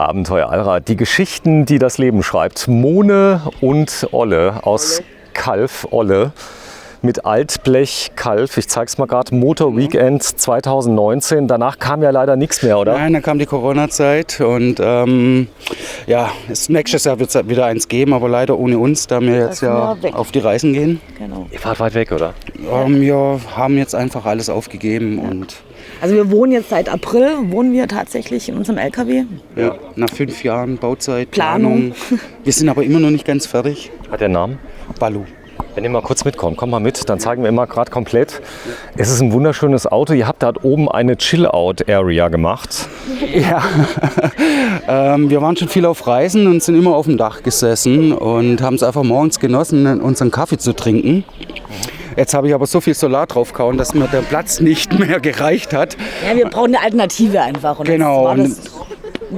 Abenteuer Allrad. Die Geschichten, die das Leben schreibt. Mone und Olle aus Calw, Olle. Mit Altblech Calw. Ich zeig's mal gerade. Motor Weekend 2019. Danach kam ja leider nichts mehr, oder? Nein, dann kam die Corona-Zeit und nächstes Jahr wird es wieder eins geben, aber leider ohne uns, da wir jetzt ja auf die Reisen gehen. Genau. Ihr fahrt weit weg, oder? Wir haben jetzt einfach alles aufgegeben und Also wir wohnen jetzt seit April, tatsächlich in unserem LKW. ja, nach 5 Jahren Bauzeit, Planung. Wir sind aber immer noch nicht ganz fertig. Hat der einen Namen? Balu. Wenn ihr mal kurz mitkommt, komm mal mit, dann zeigen wir immer gerade komplett. Es ist ein wunderschönes Auto. Ihr habt da oben eine Chill-Out-Area gemacht. Ja, wir waren schon viel auf Reisen und sind immer auf dem Dach gesessen und haben es einfach morgens genossen, unseren Kaffee zu trinken. Jetzt habe ich aber so viel Solar draufgehauen, dass mir der Platz nicht mehr gereicht hat. Ja, wir brauchen eine Alternative einfach. Und Genau.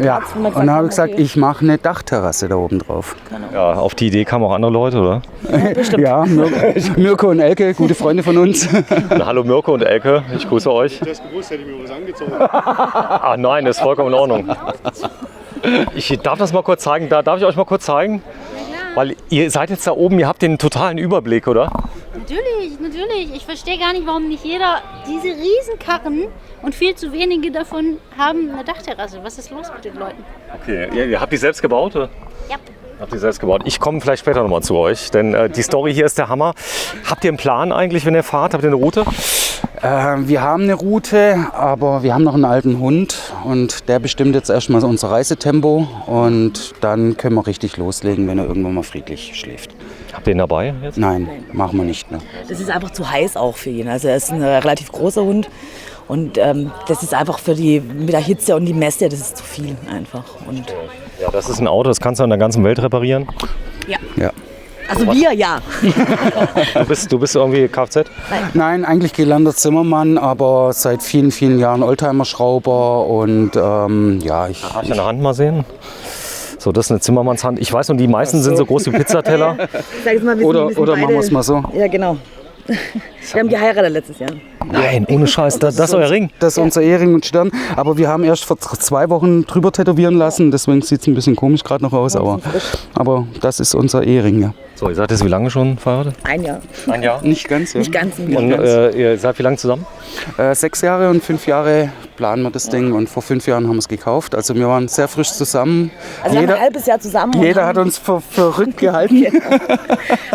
Ja, Platz, wo man und dann habe ich gesagt, okay. ich mache eine Dachterrasse da oben drauf. Ja, auf die Idee kamen auch andere Leute, oder? Ja, Mirko und Elke, gute Freunde von uns. Na, hallo Mirko und Elke, ich grüße euch. Das gewusst, hätte ich mir was angezogen. Ah nein, ist vollkommen in Ordnung. Ich darf das mal kurz zeigen. Darf ich euch mal kurz zeigen? Weil ihr seid jetzt da oben, ihr habt den totalen Überblick, oder? Natürlich. Ich verstehe gar nicht, warum nicht jeder diese Riesenkarren und viel zu wenige davon haben eine Dachterrasse. Was ist los mit den Leuten? Okay, ihr habt die selbst gebaut, oder? Ja. Habt ihr selbst gebaut. Ich komme vielleicht später nochmal zu euch, denn die Story hier ist der Hammer. Habt ihr einen Plan eigentlich, wenn ihr fahrt? Habt ihr eine Route? Wir haben eine Route, aber wir haben noch einen alten Hund und der bestimmt jetzt erstmal unser Reisetempo und dann können wir richtig loslegen, wenn er irgendwann mal friedlich schläft. Habt ihr ihn dabei jetzt? Nein, machen wir nicht mehr. Es ist einfach zu heiß auch für ihn. Also er ist ein relativ großer Hund. Und das ist einfach mit der Hitze und die Messe, das ist zu viel einfach. Und Ja, das ist ein Auto, das kannst du in der ganzen Welt reparieren. Ja. also wir ja. Du bist irgendwie Kfz? Nein, eigentlich gelernter Zimmermann, aber seit vielen, vielen Jahren Oldtimer-Schrauber und Darf ich deine Hand mal sehen? So, das ist eine Zimmermannshand. Ich weiß, und die meisten sind so groß wie Pizzateller. Sag jetzt mal, wir sind oder beide, machen wir es mal so. Ja, genau. Wir haben geheiratet letztes Jahr. Nein, ohne Scheiß, das ist euer Ring. Das ist unser Ehering und Stern, aber wir haben erst vor 2 Wochen drüber tätowieren lassen, deswegen sieht es ein bisschen komisch gerade noch aus, aber das ist unser Ehering, ja. So, ihr seid jetzt wie lange schon verheiratet? Ein Jahr. Ein Jahr. Nicht ganz, ja. Nicht ganz. Und ihr seid wie lange zusammen? 6 Jahre und 5 Jahre planen wir das Ding und vor 5 Jahren haben wir es gekauft. Also wir waren sehr frisch zusammen. Also wir haben ein halbes Jahr zusammen. Jeder hat uns für verrückt gehalten.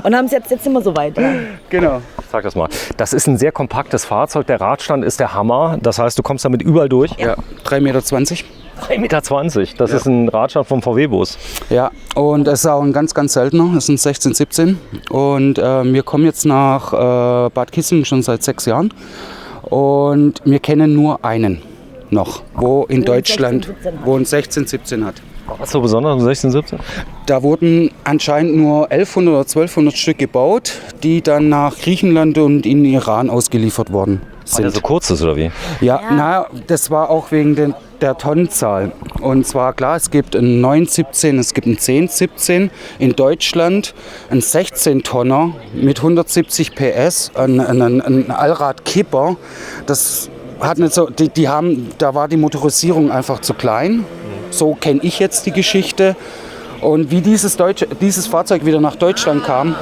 Und haben es jetzt sind wir soweit. Ja. Genau. Sag das mal. Das ist ein sehr kompaktes Fahrzeug. Der Radstand ist der Hammer. Das heißt, du kommst damit überall durch. Ja, 3,20 Meter. 3,20 Meter. Das ist ein Radstand vom VW-Bus. Ja, und es ist auch ein ganz, ganz seltener. Es sind 16, 17. Und wir kommen jetzt nach Bad Kissingen schon seit 6 Jahren. Und wir kennen nur einen noch, wo in Deutschland, wo ein 16, 17 hat. Was so besonders, 16, 17? Da wurden anscheinend nur 1100 oder 1200 Stück gebaut, die dann nach Griechenland und in den Iran ausgeliefert worden Weil der sind. so kurz ist, oder wie? Ja, das war auch wegen der Tonnenzahl. Und zwar klar, es gibt einen 917, es gibt einen 1017 in Deutschland, einen 16-Tonner mit 170 PS, ein Allrad-Kipper. Das hat nicht so, da war die Motorisierung einfach zu klein. So kenne ich jetzt die Geschichte. Und wie dieses Fahrzeug wieder nach Deutschland kam,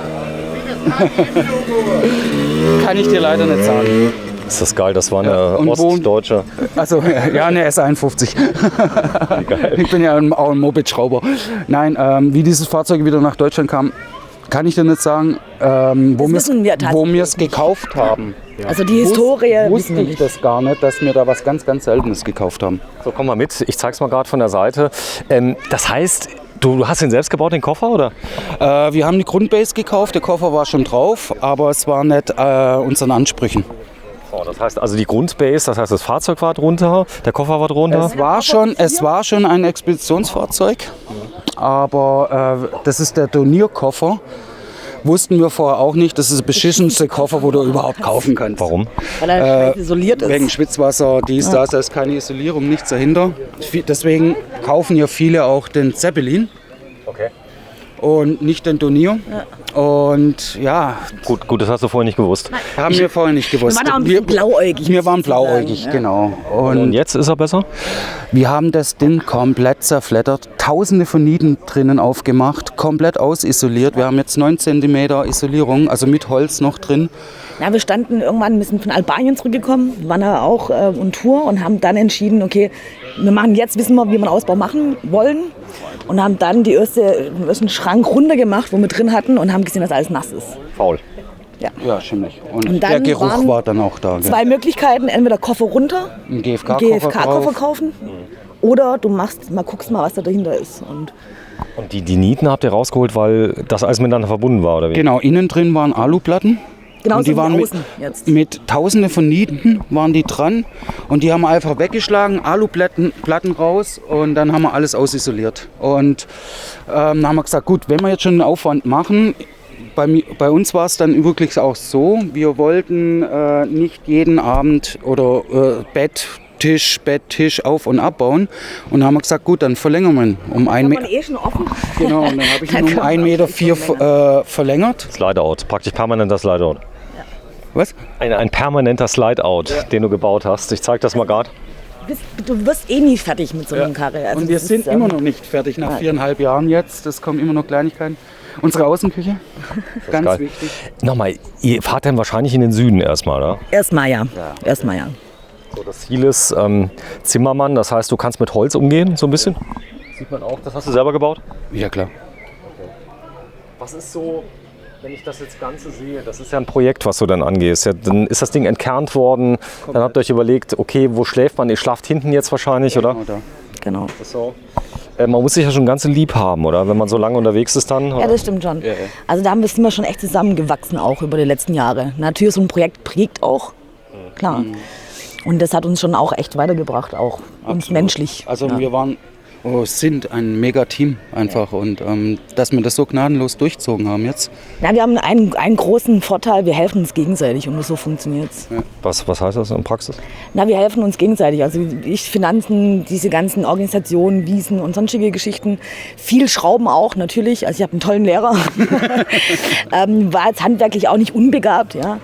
kann ich dir leider nicht sagen. Ist das geil, das war eine und Ostdeutsche. Also ja, eine S51. Geil. Ich bin ja auch ein Moped-Schrauber. Nein, wie dieses Fahrzeug wieder nach Deutschland kam, kann ich dir nicht sagen, wo wir es gekauft haben. Also die Historie Wusste ich das gar nicht, dass wir da was ganz, ganz Seltenes gekauft haben. So, komm mal mit. Ich zeig's mal gerade von der Seite. Das heißt, du hast den selbst gebaut, den Koffer, oder? Wir haben die Grundbase gekauft, der Koffer war schon drauf, aber es war nicht unseren Ansprüchen. Oh, das heißt also die Grundbase, das heißt das Fahrzeug war drunter, der Koffer war drunter. Es war schon ein Expeditionsfahrzeug, aber das ist der Turnierkoffer. Wussten wir vorher auch nicht, das ist der beschissenste Koffer, wo du überhaupt kaufen kannst. Warum? Weil er isoliert ist. Wegen Schwitzwasser, da ist keine Isolierung, nichts dahinter. Deswegen kaufen ja viele auch den Zeppelin. Okay. und nicht den Turnier. Und ja, Gut, das hast du vorher nicht gewusst. haben wir vorher nicht gewusst. Wir waren auch ein bisschen blauäugig. Wir waren muss ich sagen, blauäugig, ja. genau. Und jetzt ist er besser? Wir haben das Ding komplett zerfleddert, tausende von Nieten drinnen aufgemacht, komplett ausisoliert. Wir haben jetzt 9 cm Isolierung, also mit Holz noch drin. Ja, wir standen irgendwann, wir sind von Albanien zurückgekommen, waren da auch on Tour und haben dann entschieden, okay, wir machen jetzt, wissen wir, wie wir einen Ausbau machen wollen. Und haben dann den ersten Schrank runtergemacht, wo wir drin hatten und haben gesehen, dass alles nass ist. Faul. Ja, schimmelig. Und Und dann der Geruch waren war dann auch da. Gell? 2 Möglichkeiten, entweder Koffer runter, Ein GFK-Koffer GFK-Koffer drauf. kaufen oder du guckst mal, was da dahinter ist. Und Und die Nieten habt ihr rausgeholt, weil das alles miteinander verbunden war, oder wie? Genau, innen drin waren Aluplatten. genauso Und die waren wie mit, außen jetzt. mit Tausende von Nieten waren die dran und die haben wir einfach weggeschlagen, Aluplatten raus und dann haben wir alles ausisoliert. Und dann haben wir gesagt, gut, wenn wir jetzt schon einen Aufwand machen, bei uns war es dann wirklich auch so, wir wollten nicht jeden Abend oder Bettisch auf- und abbauen und dann haben wir gesagt, gut, dann verlängern wir ihn um 1 Kann man Meter. schon offen. Genau, und dann habe ich ihn Dann um können wir 1,4 Meter verlängert. Slideout, praktisch permanenter Slideout. Was? Ein permanenter Slideout, den du gebaut hast. Ich zeig das mal gerade. Du wirst eh nie fertig mit so einem Karre. Also Und wir das sind ist, immer noch nicht fertig nach 4,5 Jahren jetzt. Es kommen immer noch Kleinigkeiten. Unsere Außenküche, ganz geil. wichtig. Nochmal, ihr fahrt dann wahrscheinlich in den Süden erstmal, oder? Erstmal ja. Erstmal ja. So, das Ziel ist Zimmermann, das heißt, du kannst mit Holz umgehen, so ein bisschen. Sieht man auch, das hast du selber gebaut? Ja, klar. Was ist so, wenn ich das jetzt Ganze sehe, das ist ja ein Projekt, was du dann angehst. Ja, dann ist das Ding entkernt worden, dann habt ihr euch überlegt, okay, wo schläft man? Ihr schlaft hinten jetzt wahrscheinlich, oder? Oder? Genau. So. Man muss sich ja schon ganz lieb haben, oder? Wenn man so lange unterwegs ist dann. Ja, Oder? das stimmt schon. Also da sind wir schon echt zusammengewachsen auch über die letzten Jahre. Natürlich, so ein Projekt prägt auch, klar. Und das hat uns schon auch echt weitergebracht, auch uns menschlich. Also ja. wir sind ein Mega-Team einfach und dass wir das so gnadenlos durchzogen haben jetzt. Ja, wir haben einen großen Vorteil, wir helfen uns gegenseitig und so funktioniert es. Was heißt das in Praxis? Na, wir helfen uns gegenseitig. Also ich Finanzen, diese ganzen Organisationen, Wiesen und sonstige Geschichten. Viel Schrauben auch natürlich. Also ich habe einen tollen Lehrer. War jetzt handwerklich auch nicht unbegabt. Ja.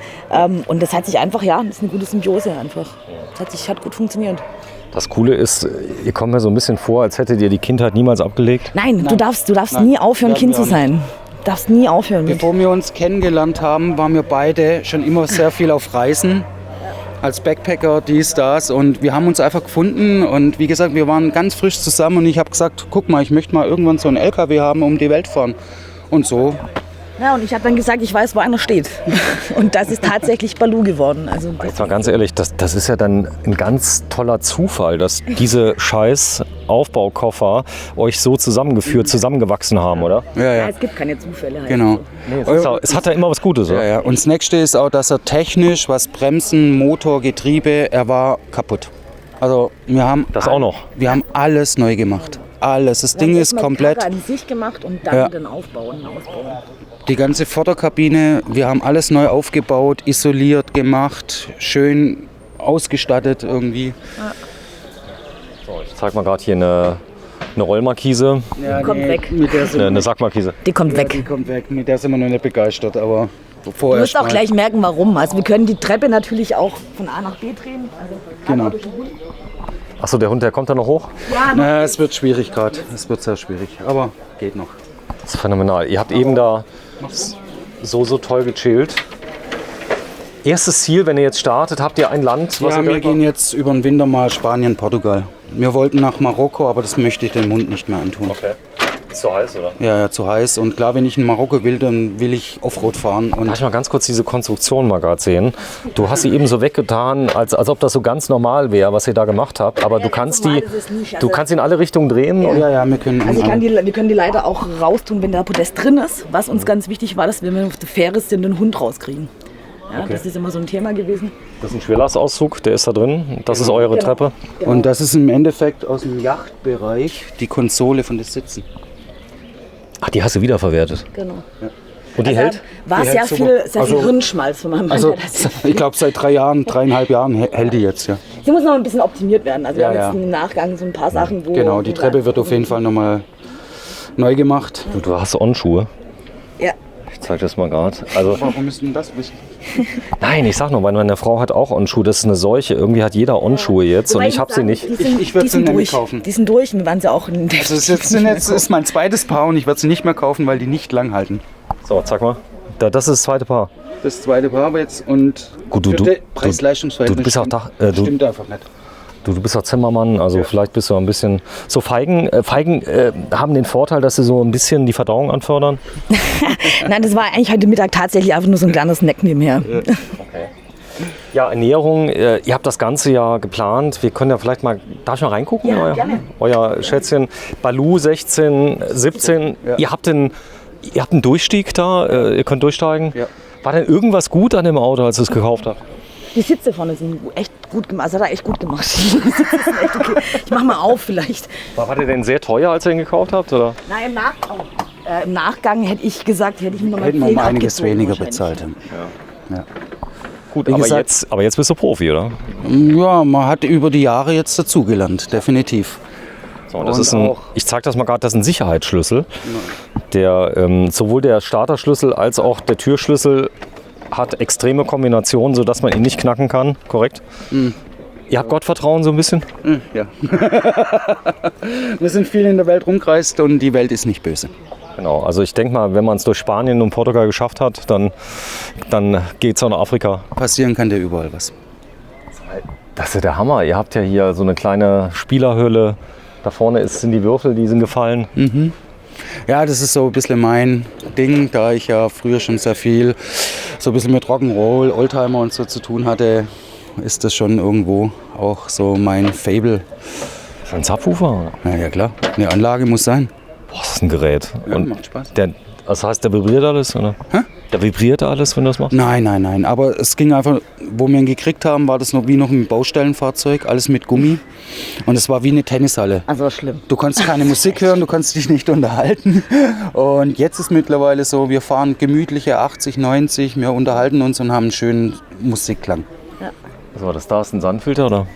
Und das hat sich einfach, ja, das ist eine gute Symbiose einfach. Das hat gut funktioniert. Das Coole ist, ihr kommt mir so ein bisschen vor, als hättet ihr die Kindheit niemals abgelegt. Nein, du darfst nie aufhören, werden Kind wir zu auch sein. Du darfst nie aufhören. Bevor wir uns kennengelernt haben, waren wir beide schon immer sehr viel auf Reisen. Als Backpacker, dies, das. Und wir haben uns einfach gefunden. Und wie gesagt, wir waren ganz frisch zusammen. Und ich habe gesagt, guck mal, ich möchte mal irgendwann so einen LKW haben, um die Welt fahren. Und so. Ja, und ich habe dann gesagt, ich weiß, wo einer steht. Und das ist tatsächlich Balu geworden. Also Jetzt mal ganz ehrlich, das ist ja dann ein ganz toller Zufall, dass diese scheiß Aufbaukoffer euch so zusammengewachsen haben, oder? Ja. es gibt keine Zufälle. Halt. Genau. Es hat ja immer was Gutes, oder? Ja. Und das nächste ist auch, dass er technisch, was Bremsen, Motor, Getriebe, er war kaputt. Also wir haben Das auch noch? Wir haben alles neu gemacht. Alles. Das Wir haben Ding erst ist mal die komplett. Karre an sich gemacht und dann Ja. den Aufbau und Ausbau. Die ganze Vorderkabine, wir haben alles neu aufgebaut, isoliert gemacht, schön ausgestattet irgendwie. So, ich zeig mal gerade hier eine Rollmarkise, Kommt weg. Mit der sind, eine Sackmarkise. Die kommt Die weg. kommt weg. Mit der sind wir noch nicht begeistert, aber Du vorerst wirst auch mal. gleich merken, warum. Also wir können die Treppe natürlich auch von A nach B drehen. Also Genau. durch den Hund. Achso, der Hund, der kommt da noch hoch? Ja, Na, es wird schwierig gerade. Es wird sehr schwierig, aber geht noch. Das ist phänomenal. Ihr habt eben da so toll gechillt. Erstes Ziel, wenn ihr jetzt startet, habt ihr ein Land, was Ja, ihr wir direkt gehen jetzt über den Winter mal Spanien, Portugal. Wir wollten nach Marokko, aber das möchte ich dem Hund nicht mehr antun. Okay. Ist so heiß, oder? Ja, zu heiß. Und klar, wenn ich in Marokko will, dann will ich Offroad fahren. Darf Und ich mal ganz kurz diese Konstruktion mal gerade sehen? Du hast sie eben so weggetan, als ob das so ganz normal wäre, was ihr da gemacht habt. Aber du kannst normal die, ist es nicht. du Also- kannst sie in alle Richtungen drehen. Und ja, wir können. Also wir können die leider auch raustun, wenn der Podest drin ist. Was uns ganz wichtig war, dass wir, wenn wir auf der Fähre sind, den Hund rauskriegen. Ja, Das ist immer so ein Thema gewesen. das ist ein Schwerlastauszug, der ist da drin. Das ist eure Genau. Treppe. Und das ist im Endeffekt aus dem Yachtbereich die Konsole von den Sitzen. Ach, die hast du wiederverwertet. Genau. Und die hält? War Die sehr hält viel, super. sehr viel Also- Hirnschmalz von meinem Mann. Also der das- ich glaube seit 3,5 Jahren hält die jetzt, ja. Sie muss noch ein bisschen optimiert werden. Also wir Ja, haben ja. jetzt im Nachgang so ein paar Sachen, wo... Genau, die wo Treppe wir- wird auf jeden Fall nochmal neu gemacht. Du hast On-Schuhe. Ja. Ich zeig das mal gerade. Also, Warum müssen denn das wissen? nein, ich sag nur, weil meine Frau hat auch On-Schuhe. Das ist eine Seuche. Irgendwie hat jeder On-Schuhe jetzt und ich habe sie nicht. Ich würde sie nämlich kaufen. Die sind durch, wir waren sie auch in Also das ist mein zweites Paar und ich werde sie nicht mehr kaufen, weil die nicht lang halten. So, zeig mal. Das ist das zweite Paar. Das zweite Paar aber jetzt und Gut, Preis-Leistungs-Verhältnis du bist auch stimmt einfach nicht. Du bist auch Zimmermann, also vielleicht bist du ein bisschen... So Feigen haben den Vorteil, dass sie so ein bisschen die Verdauung anfördern. Nein, das war eigentlich heute Mittag tatsächlich einfach nur so ein kleines Snack nebenher. Okay. Ja, Ernährung, ihr habt das ganze Jahr geplant. Wir können ja vielleicht mal, darf ich mal reingucken? Ja, gerne. Euer Schätzchen, Baloo 16, 17. Ja. Ihr habt einen Durchstieg da, ihr könnt durchsteigen. Ja. War denn irgendwas gut an dem Auto, als ihr es gekauft habt? Die Sitze vorne sind echt gut gemacht. Also hat er echt gut gemacht. Die Sitze sind echt okay. Ich mach mal auf vielleicht. War der denn sehr teuer, als ihr ihn gekauft habt? Oder? Nein, im Nachgang hätte ich gesagt, hätte ich mir noch mal Hätten wir 10 um einiges abgezogen weniger wahrscheinlich. bezahlt. Ja. Gut, Wie aber gesagt- jetzt bist du Profi, oder? Ja, man hat über die Jahre jetzt dazugelernt, definitiv. So, und das Und ist ein, auch- ich zeige das mal gerade, das ist ein Sicherheitsschlüssel. Der, sowohl der Starterschlüssel als auch der Türschlüssel hat extreme Kombinationen, sodass man ihn nicht knacken kann, korrekt? Ihr habt Gottvertrauen so ein bisschen? Ja. Wir sind viel in der Welt rumgereist und die Welt ist nicht böse. Genau, also ich denke mal, wenn man es durch Spanien und Portugal geschafft hat, dann geht es auch nach Afrika. Passieren kann dir überall was. Das ist ja der Hammer. Ihr habt ja hier so eine kleine Spielerhöhle. Da vorne sind die Würfel, die sind gefallen. Ja, das ist so ein bisschen mein Ding, da ich ja früher schon sehr viel so ein bisschen mit Rock'n'Roll, Oldtimer und so zu tun hatte, ist das schon irgendwo auch so mein Fable. Das ist ein Subwoofer. Na ja, klar, eine Anlage muss sein. Boah, das ist ein Gerät. Ja, Und macht Spaß. das heißt, der vibriert alles, oder? Hä? Der vibriert alles, wenn du das machst? Nein. Aber es ging einfach, wo wir ihn gekriegt haben, war das noch wie noch ein Baustellenfahrzeug, alles mit Gummi. Und es war wie eine Tennishalle. Also schlimm. Du konntest keine Musik hören, du konntest dich nicht unterhalten. Und jetzt ist mittlerweile so, wir fahren gemütliche 80, 90, wir unterhalten uns und haben einen schönen Musikklang. Was war das da? Ist ein Sandfilter, oder?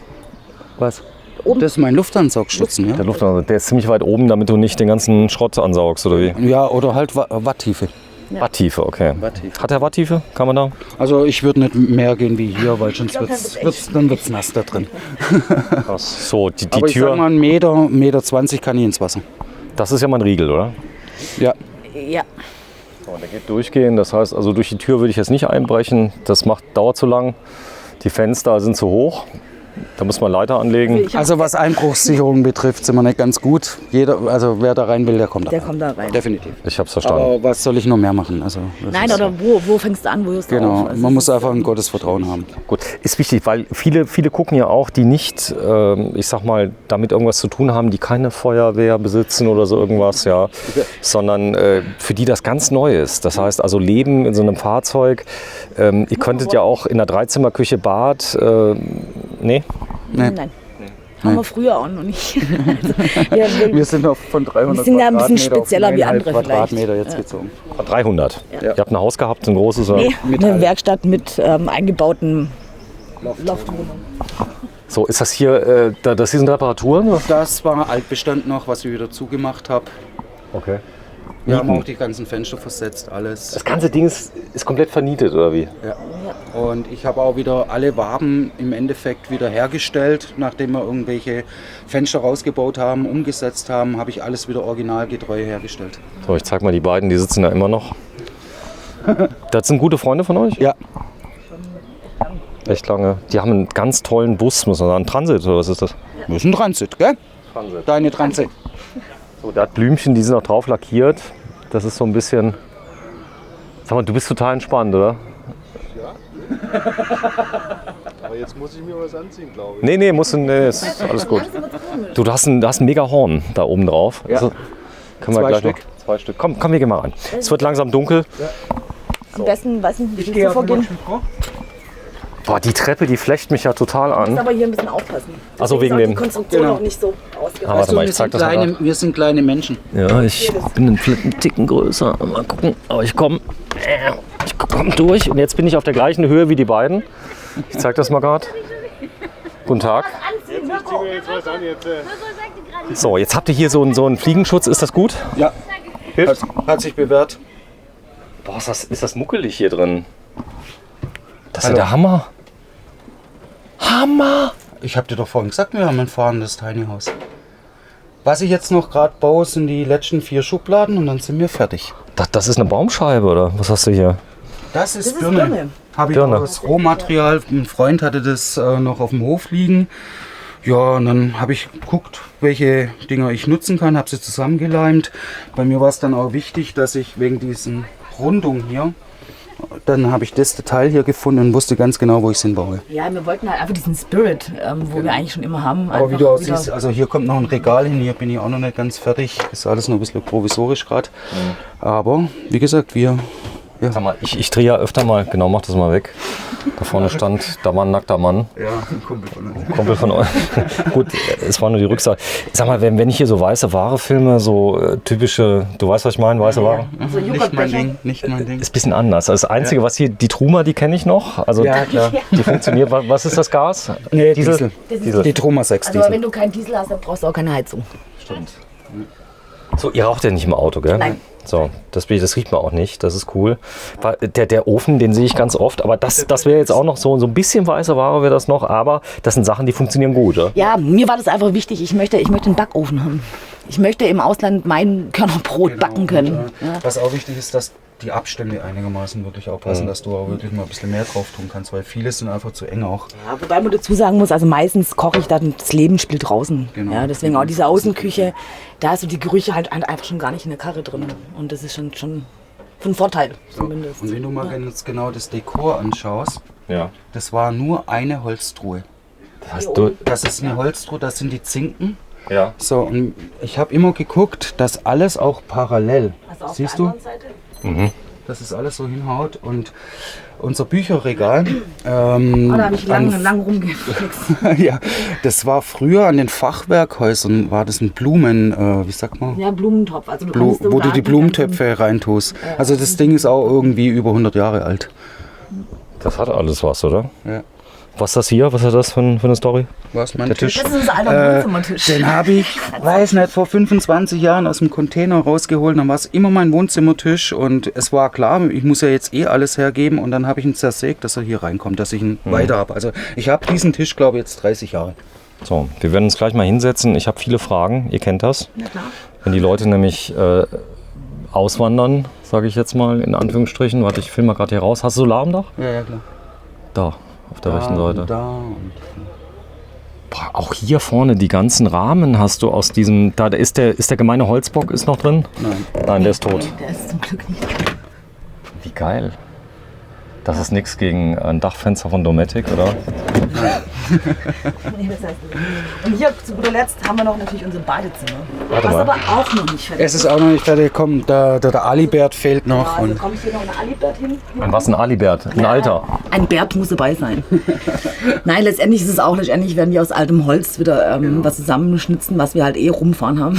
Was? Oben. Das ist mein Luftansaugstutzen, ja? Der Luftanzug, der ist ziemlich weit oben, damit du nicht den ganzen Schrott ansaugst, oder wie? Ja, oder halt Watttiefe. Watttiefe, okay. Watttiefe. Hat er Watttiefe? Kann man da? Also ich würde nicht mehr gehen wie hier, weil sonst dann wird's nass da drin. So, die Aber ich sag Tür, mal, 1,20 Meter kann ich ins Wasser. das ist ja mal ein Riegel, oder? Ja. Ja. So, der geht durchgehen, das heißt, also durch die Tür würde ich jetzt nicht einbrechen. Das dauert zu lang. Die Fenster sind zu hoch. Da muss man Leiter anlegen. Also was Einbruchssicherung betrifft, sind wir nicht ganz gut. Also wer da rein will, der kommt da Der rein. kommt da rein. Definitiv. Ich habe es verstanden. Aber was soll ich noch mehr machen? Also, das Nein, ist- oder wo fängst du an, wo hörst du Genau, auf? Also man es muss ist, einfach ein Gottesvertrauen haben. Gut, ist wichtig, weil viele gucken ja auch, die nicht, ich sag mal, damit irgendwas zu tun haben, die keine Feuerwehr besitzen oder so irgendwas, ja, sondern für die das ganz neu ist. Das heißt also Leben in so einem Fahrzeug. Ihr könntet ja auch in der Dreizimmerküche Bad, nee? Nein. Haben wir früher auch noch nicht. Also, Wir sind auf von 300 Wir sind ja ein bisschen Quadratmeter auf spezieller wie 9,5 andere Quadratmeter vielleicht. jetzt Ja. gezogen. 300. Ja. Ihr habt ein Haus gehabt, ein großes? Oder? nee, Metall. eine Werkstatt mit eingebauten Loftwohnungen. So, ist das hier, das hier sind Reparaturen? Das war Altbestand noch, was ich wieder zugemacht habe. Okay. Wir haben auch die ganzen Fenster versetzt, alles. Das ganze Ding ist komplett vernietet, oder wie? Ja. Und ich habe auch wieder alle Waben im Endeffekt wieder hergestellt, nachdem wir irgendwelche Fenster rausgebaut haben, umgesetzt haben, habe ich alles wieder originalgetreu hergestellt. So, ich zeig mal die beiden, die sitzen da immer noch. Das sind gute Freunde von euch? Ja, Echt lange. Die haben einen ganz tollen Bus, muss man sagen. Transit, oder was ist das? wir sind Transit, gell? Transit. Deine Transit. So, der hat Blümchen, die sind auch drauf lackiert. Das ist so ein bisschen... Sag mal, du bist total entspannt, oder? Aber jetzt muss ich mir was anziehen, glaube ich. Nee, ist alles gut. Du hast ein mega Horn da oben drauf. Ja. Also, können wir 2 gleich Stück. noch 2 Stück. Komm, wir gehen mal rein. Es wird langsam dunkel. Am besten, weiß nicht, wie Ich viel gehe zu auf den vorgehen. Mikro. Boah, die Treppe, die flecht mich ja total Du musst an. aber hier ein bisschen aufpassen. Ach so, wegen Deswegen ist auch dem- die Konstruktion Genau. auch nicht so Ah, ausgereift. warte mal, wir, ich zeig sind das mal. kleine, wir sind kleine Menschen. Ja, ich bin vielleicht einen Ticken größer. Mal gucken, aber ich komme durch. Und jetzt bin ich auf der gleichen Höhe wie die beiden. Ich zeig das mal gerade. Guten Tag. Ich zieh mir jetzt was an jetzt. So, jetzt habt ihr hier so einen Fliegenschutz. Ist das gut? Ja, Hilft? hat sich bewährt. Boah, ist das muckelig hier drin. Das ist ja Hallo. der Hammer. Hammer! Ich habe dir doch vorhin gesagt, wir haben ein fahrendes Tiny House. Was ich jetzt noch gerade baue, sind die letzten 4 Schubladen und dann sind wir fertig. Das ist eine Baumscheibe, oder? Was hast du hier? Das ist ist Birne. Birne. Habe ich Birne. auch das Rohmaterial. Ein Freund hatte das noch auf dem Hof liegen. Ja, und dann habe ich geguckt, welche Dinger ich nutzen kann, habe sie zusammengeleimt. Bei mir war es dann auch wichtig, dass ich wegen diesen Rundung hier, dann habe ich das Detail hier gefunden und wusste ganz genau, wo ich es hinbaue. Ja, wir wollten halt einfach diesen Spirit, wo wir eigentlich schon immer haben. Aber wie einfach du auch wieder- siehst, also hier kommt noch ein Regal hin, hier bin ich auch noch nicht ganz fertig. Ist alles noch ein bisschen provisorisch gerade. Aber wie gesagt, Sag mal, ich drehe ja öfter mal, genau, mach das mal weg. Da vorne stand, da war ein nackter Mann. Ja, ein Kumpel von uns. Kumpel von euch. Gut, es war nur die Rückseite. Sag mal, wenn ich hier so weiße Ware filme, so typische, du weißt, was ich meine, weiße Ware? So Nicht mein Joghurtbecher. Ding, nicht mein Ding. Ist ein bisschen anders. Also das Einzige, was hier, die Truma, die kenne ich noch. Also Ja, klar. die funktioniert. Was ist das Gas? Nee, Diesel. Diesel. Die Troma 6 Also aber wenn Diesel. du keinen Diesel hast, dann brauchst du auch keine Heizung. Stimmt. So, ihr raucht ja nicht im Auto, gell? Nein. So, das riecht man auch nicht, das ist cool. Der Ofen, den sehe ich ganz oft, aber das wäre jetzt auch noch so ein bisschen weiße Ware wäre das noch, aber das sind Sachen, die funktionieren gut, oder? Ja, mir war das einfach wichtig. Ich möchte einen Backofen haben. Ich möchte im Ausland mein Körnerbrot backen können. Ja. Was auch wichtig ist, dass die Abstände einigermaßen wirklich aufpassen, dass du auch wirklich mal ein bisschen mehr drauf tun kannst, weil viele sind einfach zu eng auch. Ja, wobei man dazu sagen muss, also meistens koche ich dann, das Leben spielt draußen. Genau. Ja, deswegen auch diese Außenküche, da ist so die Gerüche halt einfach schon gar nicht in der Karre drin. Und das ist schon von Vorteil zumindest. Und wenn du mal ganz genau das Dekor anschaust, Ja. das war nur eine Holztruhe. Das heißt, du, Das ist eine Holztruhe, das sind die Zinken. ja. So, und ich habe immer geguckt, dass alles auch parallel, siehst du, dass es alles so hinhaut. Und unser Bücherregal, Da habe ich lang rumgeflixt. ja, das war früher an den Fachwerkhäusern, war das ein Blumen, wie sagt man? Ja, Blumentopf. Also du Wo kannst im du die Garten Blumentöpfe reintust. Also das Ding ist auch irgendwie über 100 Jahre alt. Das hat alles was, oder? Ja. Was ist das hier? Was ist das für eine Story? Was, mein Der Tisch? Tisch. Das ist unser alter Wohnzimmertisch. Den habe ich, weiß nicht, vor 25 Jahren aus dem Container rausgeholt. Dann war es immer mein Wohnzimmertisch und es war klar, ich muss ja jetzt alles hergeben und dann habe ich ihn zersägt, dass er hier reinkommt, dass ich ihn weiter habe. Also ich habe diesen Tisch, glaube ich, jetzt 30 Jahre. So, wir werden uns gleich mal hinsetzen. Ich habe viele Fragen, ihr kennt das. Na klar. Wenn die Leute nämlich auswandern, sage ich jetzt mal in Anführungsstrichen. Warte, ich filme mal gerade hier raus. Hast du Solar am Dach? Ja, klar. Da, auf der rechten Seite. Und da und Boah, auch hier vorne die ganzen Rahmen hast du aus diesem. Da ist der gemeine Holzbock ist noch drin? nein. Nein, der ist tot. Der ist zum Glück nicht. Wie geil. Das ist nichts gegen ein Dachfenster von Dometic, oder? Nee, das heißt nicht. Und hier zu guter Letzt haben wir noch natürlich unser Badezimmer. Warte was mal. aber auch noch nicht fertig Es ist auch noch nicht fertig gekommen, der Alibert fehlt noch. Ja, also Und kommt hier noch ein Alibert hin. Und was ein Alibert? Ein alter. Ein Bert muss dabei sein. Nein, letztendlich ist es auch, letztendlich werden wir aus altem Holz wieder was zusammenschnitzen, was wir halt rumfahren haben.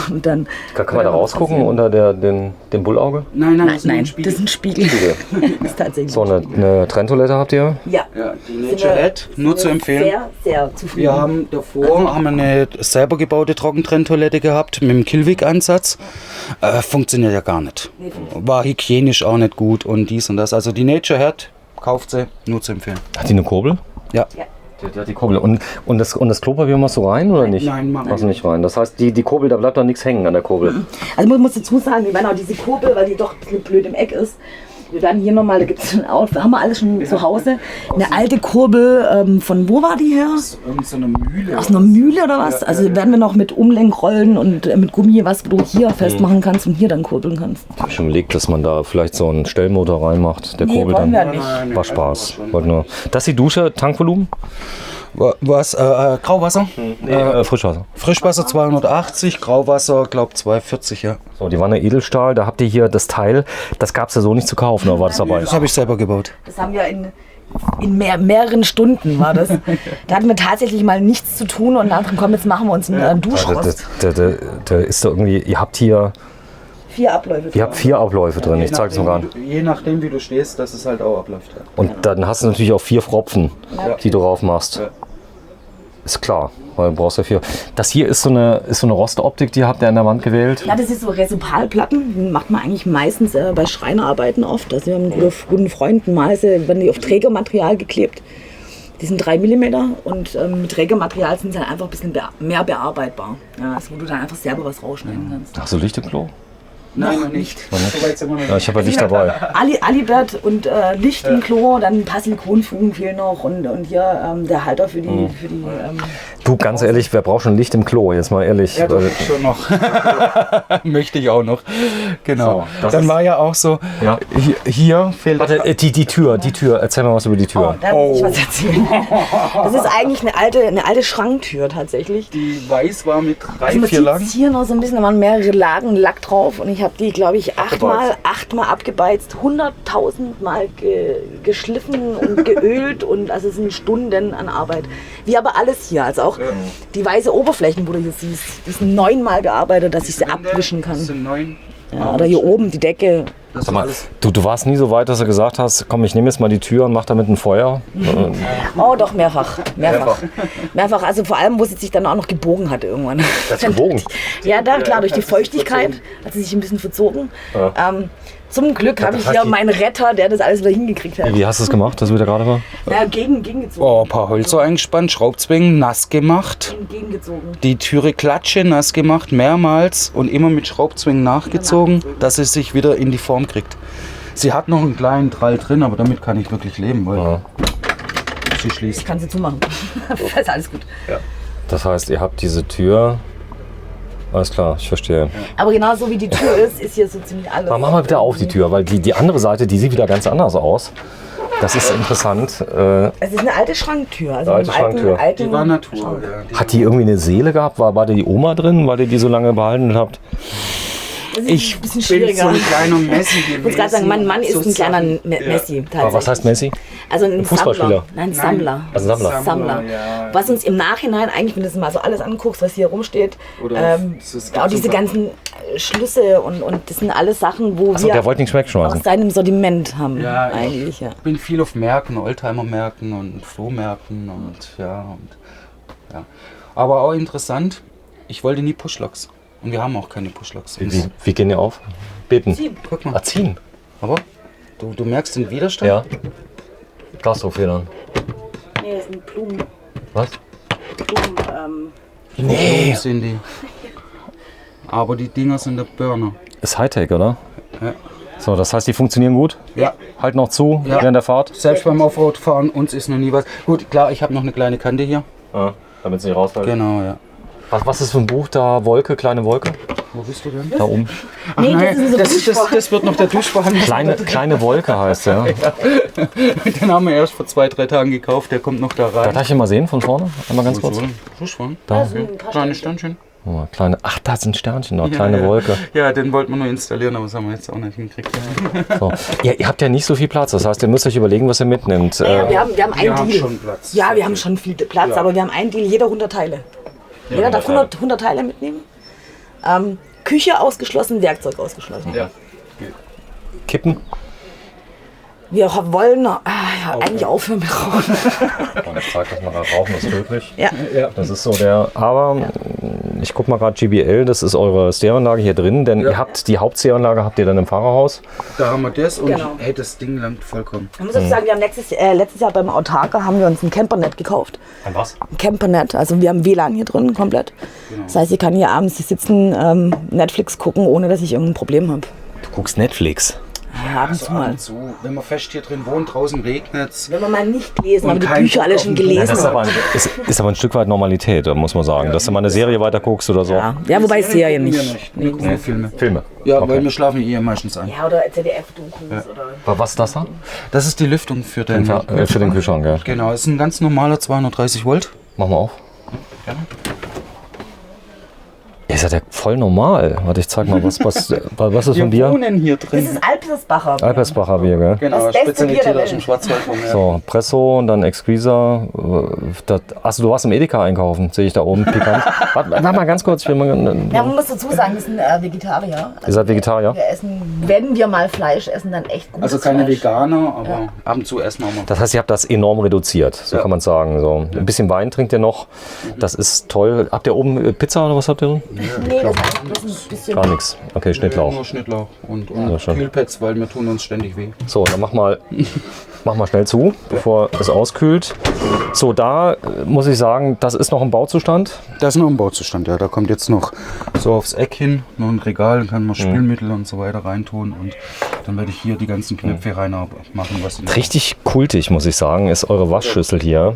Und dann Kann man da rausgucken unter dem Bullauge? nein, Nein, das ist nur nein, ein Spiegel. das ist ein Spiegel. Das ist tatsächlich So, eine Trenntoilette habt ihr? Ja. Ja, die Naturehead, nur zu empfehlen. Sehr, sehr zufrieden. Wir haben davor eine selber gebaute Trockentrenntoilette gehabt mit dem Kilvik-Ansatz. Funktioniert ja gar nicht. War hygienisch auch nicht gut und dies und das. Also die Naturehead, kauft sie, nur zu empfehlen. Hat die eine Kurbel? Ja. Die hat die Kurbel. Und das Klopapier machst du rein oder nicht? Nein, machst du nicht rein. Das heißt, die Kurbel, da bleibt doch nichts hängen an der Kurbel. Also man muss dazu sagen, wir werden auch diese Kurbel, weil die doch ein bisschen blöd im Eck ist. Wir werden hier nochmal, da gibt es haben wir alles schon zu Hause, eine alte Kurbel, von wo war die her? Irgend so eine Mühle. Aus einer Mühle oder was? Also werden wir noch mit Umlenkrollen und mit Gummi, was du hier festmachen kannst und hier dann kurbeln kannst. Ich habe schon überlegt, dass man da vielleicht so einen Stellmotor reinmacht. Der Nee, Kurbel wollen dann. wir nicht. War Spaß. Wollte nur. Das ist die Dusche, Tankvolumen? Was? Grauwasser? Frischwasser. Frischwasser 280, Grauwasser, glaub 240, ja. So, die Wanne Edelstahl, da habt ihr hier das Teil, das gab es ja so nicht zu kaufen, oder war das dabei? Das habe ich selber gebaut. Das haben wir in mehreren Stunden war das. Da hatten wir tatsächlich mal nichts zu tun und dachten, komm, jetzt machen wir uns einen Duschrost. Da ist da irgendwie, ihr habt 4 Abläufe. ihr habt 4 Abläufe drin, ich zeig's mal an. Je nachdem, wie du stehst, dass es halt auch abläuft. Ja. Und dann hast du natürlich auch 4 Fropfen, die du drauf machst. Ja. Ist klar, weil du brauchst ja viel. Das hier ist so eine Rostoptik, die habt ihr an der Wand gewählt. Ja, das ist so Resupalplatten. Die macht man eigentlich meistens bei Schreinerarbeiten oft. Also wir haben einen guten Freund, werden die auf Trägermaterial geklebt. Die sind 3 mm und mit Trägermaterial sind sie dann einfach ein bisschen mehr bearbeitbar. Ja, also wo du dann einfach selber was rausschneiden kannst. Hast du Licht im Klo? Nein, noch nicht. So weit sind wir noch nicht. Ja, ich habe ja Licht dabei. Alibert und Licht im Klo, dann ein paar Silikonfugen fehlen noch und hier der Halter für die. Du, ganz ehrlich, wer braucht schon Licht im Klo? Jetzt mal ehrlich. Ja, doch, schon noch. Möchte ich auch noch. Genau. So, dann war ja auch so, Ja. hier fehlt... Warte, die Tür. Erzähl mal was über die Tür. Da muss ich was erzählen. Das ist eigentlich eine alte Schranktür tatsächlich. Die weiß war mit 3, Also man 4 sieht Lagen. hier noch so ein bisschen, da waren mehrere Lagen Lack drauf und ich habe die, glaube ich, achtmal abgebeizt, 100.000 Mal geschliffen und geölt und also es sind Stunden an Arbeit. Wie aber alles hier, also auch die weiße Oberflächen, wo du hier siehst, die sind 9-mal bearbeitet, dass ich sie abwischen Das kann. sind 9. Ja, oder hier oben die Decke. Das Sag mal, alles. du warst nie so weit, dass du gesagt hast, komm, ich nehme jetzt mal die Tür und mach damit ein Feuer. Oh, doch, mehrfach. Mehrfach. Also vor allem, wo sie sich dann auch noch gebogen hat irgendwann. Das ist gebogen? Ja, da, klar, durch die Feuchtigkeit hat sie sich ein bisschen verzogen. Zum Glück habe ich hier meinen Retter, der das alles wieder hingekriegt hat. Wie hast du es gemacht, dass du wieder gerade war? Ja, gegengezogen. Oh, ein paar Hölzer eingespannt, Schraubzwingen nass gemacht. Gegengezogen. Die Türe Klatsche nass gemacht, mehrmals und immer mit Schraubzwingen nachgezogen, dass es sich wieder in die Form kriegt. Sie hat noch einen kleinen Drall drin, aber damit kann ich wirklich leben, weil sie schließt. Ich kann sie zumachen. Das ist alles gut. Das heißt, ihr habt diese Tür. Alles klar, ich verstehe. Aber genau so wie die Tür ist hier so ziemlich alles. Mach mal bitte auf die Tür, weil die andere Seite, die sieht wieder ganz anders aus. Das ist interessant. Es ist eine alte Schranktür. Also Eine alte Schranktür. Die war Natur. Ja. Hat die irgendwie eine Seele gehabt? War die Oma drin, weil ihr die so lange behalten habt? Das ist Ich ein bisschen bin schwieriger. so ein kleiner Messi gewesen. Ich muss gerade sagen, mein Mann ist ein kleiner Messi. Aber was heißt Messi? Also ein Fußballspieler? Sammler. Nein, Sammler. Also ein Sammler. Sammler. Ja. Was uns im Nachhinein eigentlich, wenn du das mal so alles anguckst, was hier rumsteht, Oder es gibt auch diese so- ganzen Schlüsse und das sind alles Sachen, wo Achso, wir der wollte nichts wegschmeißen. aus seinem Sortiment haben. Ja, eigentlich, ja. Ich bin viel auf Märkten, Oldtimer-Märkten und Flohmärkten und ja. Aber auch interessant, ich wollte nie Pushlocks. Und wir haben auch keine Pushlocks. Wie gehen die auf? Beten. Guck mal. Ziehen. Aber du merkst den Widerstand? Ja. Gastrofedern. Nee, das sind Blumen. Was? Nee. Sind die. Aber die Dinger sind der Burner. Ist Hightech, oder? Ja. So, das heißt, die funktionieren gut? Ja. Halten noch zu Ja. während der Fahrt? Selbst beim Offroad-Fahren, uns ist noch nie was. Gut, klar, ich habe noch eine kleine Kante hier. Ja, damit es nicht rausfällt. Genau, ja. Was ist für ein Buch da? Wolke, kleine Wolke? Wo bist du denn? Da oben. Nee, Nein, das ist so das wird noch der Duschvorhang. Kleine Wolke heißt der. Den haben wir erst vor 2-3 Tagen gekauft, der kommt noch da rein. Darf ich ihn mal sehen von vorne? Einmal ganz kurz. Duschvorhang? Da. Kleine Sternchen. Oh, ach, da sind Sternchen noch. Kleine Wolke. Ja, den wollten wir nur installieren, aber das haben wir jetzt auch nicht hingekriegt. So. Ihr habt ja nicht so viel Platz. Das heißt, ihr müsst euch überlegen, was ihr mitnimmt. Ja, wir haben einen Wir haben Deal. schon Platz. Ja, wir haben schon viel Platz, aber wir haben einen Deal, jeder 100 Teile. Jeder darf 100 Teile mitnehmen. Küche ausgeschlossen, Werkzeug ausgeschlossen. Ja. Kippen. Wir wollen eigentlich aufhören mit Rauchen. Ich zeig das mal gerade. Rauchen ist tödlich. Ja. Das ist so der. Aber ich guck mal gerade GBL, das ist eure Stereoanlage hier drin, denn ihr habt die Hauptstereoanlage habt ihr dann im Fahrerhaus. Da haben wir das und Genau. hey, das Ding langt vollkommen. Ich muss dazu sagen, wir haben letztes Jahr beim Autarker haben wir uns ein Campernet gekauft. Ein was? Ein Campernet, also wir haben WLAN hier drin komplett. Das heißt, ich kann hier abends sitzen, Netflix gucken, ohne dass ich irgendein Problem habe. Du guckst Netflix. Ja, ab und zu mal. So, wenn man fest hier drin wohnt, draußen regnet es. Wenn wir mal nicht lesen, Und aber die kein Bücher alle Bock schon auf den Ja, gelesen das ist haben. aber, ist aber ein Stück weit Normalität, muss man sagen. Dass du mal eine Serie weiter guckst oder so. Ja, wobei Serien nicht. Wir gucken nur Filme. Filme. Ja, Okay. weil wir schlafen eh meistens ein. Ja, oder ZDF-Dokus oder... Was ist das da? Das ist die Lüftung für den... Für den Kühlschrank, ja. Genau, ist ein ganz normaler 230 Volt. Mach mal auf. Ist ja voll normal. Warte, ich zeig mal, was ist das für ein Bier? wohnen hier Das drin. ist Alpersbacher. Alpersbacher Bier, gell? Genau, Das beste Bier Spezialität der aus dem Welt. Schwarzwald. Vom Meer. So, Presso und dann Exquisa. Achso, du warst im Edeka einkaufen, sehe ich da oben, pikant. Warte mal ganz kurz. Ich will mal, Ja, man muss dazu sagen, wir sind Vegetarier. ihr seid Vegetarier? Wir essen, wenn wir mal Fleisch essen, dann echt gutes Also keine Fleisch. Veganer, aber ab und zu essen wir mal. Das heißt, ihr habt das enorm reduziert, so kann man sagen. So. Ein bisschen Wein trinkt ihr noch, das ist toll. Habt ihr oben Pizza oder was habt ihr drin? Nee, das ist ein bisschen... Gar nichts. Okay, Schnittlauch. Nur Schnittlauch und schon. Kühlpads, weil wir tun uns ständig weh. So, dann mach mal schnell zu, bevor es auskühlt. So, da muss ich sagen, das ist noch im Bauzustand. Das ist noch ein Bauzustand, ja. Da kommt jetzt noch so aufs Eck hin, noch ein Regal, dann kann man Spülmittel und so weiter reintun und dann werde ich hier die ganzen Knöpfe reinmachen, was in Richtig kultig, muss ich sagen, ist eure Waschschüssel hier.